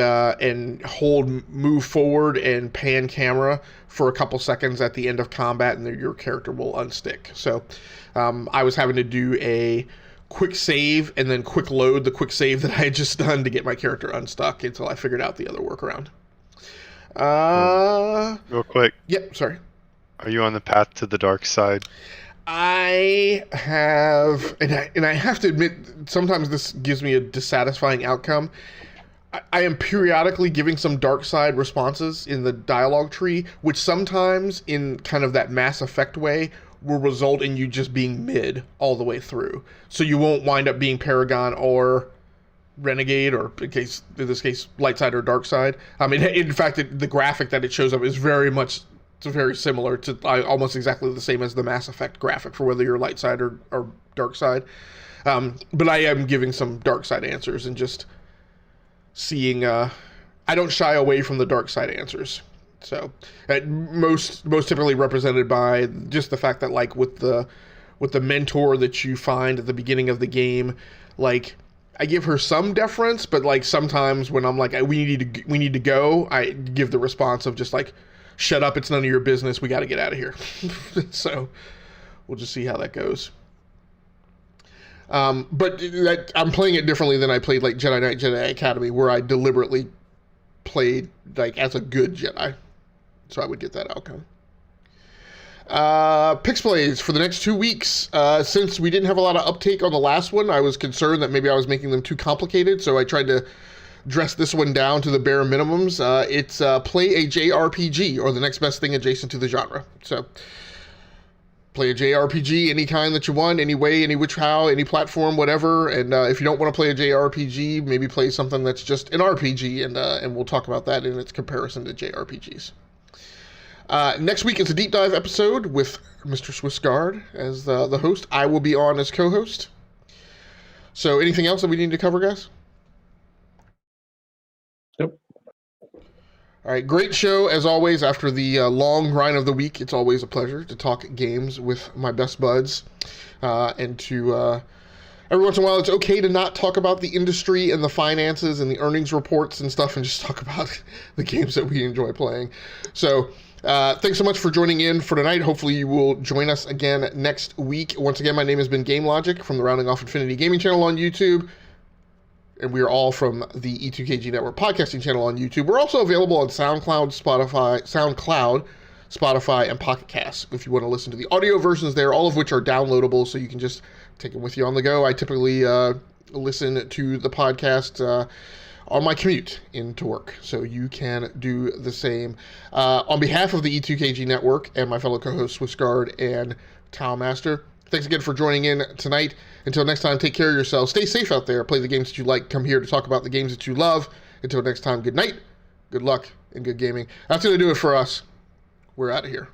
S1: hold move forward and pan camera for a couple seconds at the end of combat, and then your character will unstick. So I was having to do a quick save and then quick load the quick save that I had just done to get my character unstuck until I figured out the other workaround.
S2: Real quick.
S1: Yep, sorry.
S2: Are you on the path to the dark side?
S1: I have, and I have to admit, sometimes this gives me a dissatisfying outcome. I am periodically giving some dark side responses in the dialogue tree, which sometimes, in kind of that Mass Effect way, will result in you just being mid all the way through. So you won't wind up being Paragon or Renegade, or in this case, light side or dark side. I mean, in fact, the graphic that it shows up is very similar to almost exactly the same as the Mass Effect graphic for whether you're light side or dark side. But I am giving some dark side answers and just seeing. I don't shy away from the dark side answers. So most typically represented by just the fact that, like, with the mentor that you find at the beginning of the game, like, I give her some deference, but, like, sometimes when I'm like, we need to go, I give the response of just like, shut up, it's none of your business, we got to get out of here. So we'll just see how that goes. But I'm playing it differently than I played, like, Jedi Knight, Jedi Academy, where I deliberately played, like, as a good Jedi, so I would get that outcome. PickZ for the next 2 weeks. Since we didn't have a lot of uptake on the last one, I was concerned that maybe I was making them too complicated, so I tried to dress this one down to the bare minimums. It's play a JRPG, or the next best thing adjacent to the genre. So play a JRPG any kind that you want, any way, any which how, any platform, whatever. And if you don't want to play a JRPG, maybe play something that's just an RPG, and we'll talk about that in its comparison to JRPGs. Next week is a deep dive episode with Mr. Swissguard as the host. I will be on as co-host. So anything else that we need to cover, guys?
S3: Nope.
S1: All right, great show as always. After the long grind of the week, it's always a pleasure to talk games with my best buds, and to every once in a while, it's okay to not talk about the industry and the finances and the earnings reports and stuff, and just talk about the games that we enjoy playing. So thanks so much for joining in for tonight. Hopefully you will join us again next week. Once again, my name has been Game Logic from the Rounding Off Infinity Gaming channel on YouTube. And we are all from the E2KG Network podcasting channel on YouTube. We're also available on SoundCloud, Spotify, and Pocket Cast if you want to listen to the audio versions there, all of which are downloadable, so you can just take them with you on the go. I typically listen to the podcast on my commute into work, so you can do the same. On behalf of the E2KG Network and my fellow co-hosts Swissguard and Tau Master, thanks again for joining in tonight. Until next time, take care of yourselves. Stay safe out there. Play the games that you like. Come here to talk about the games that you love. Until next time, good night, good luck, and good gaming. That's going to do it for us. We're out of here.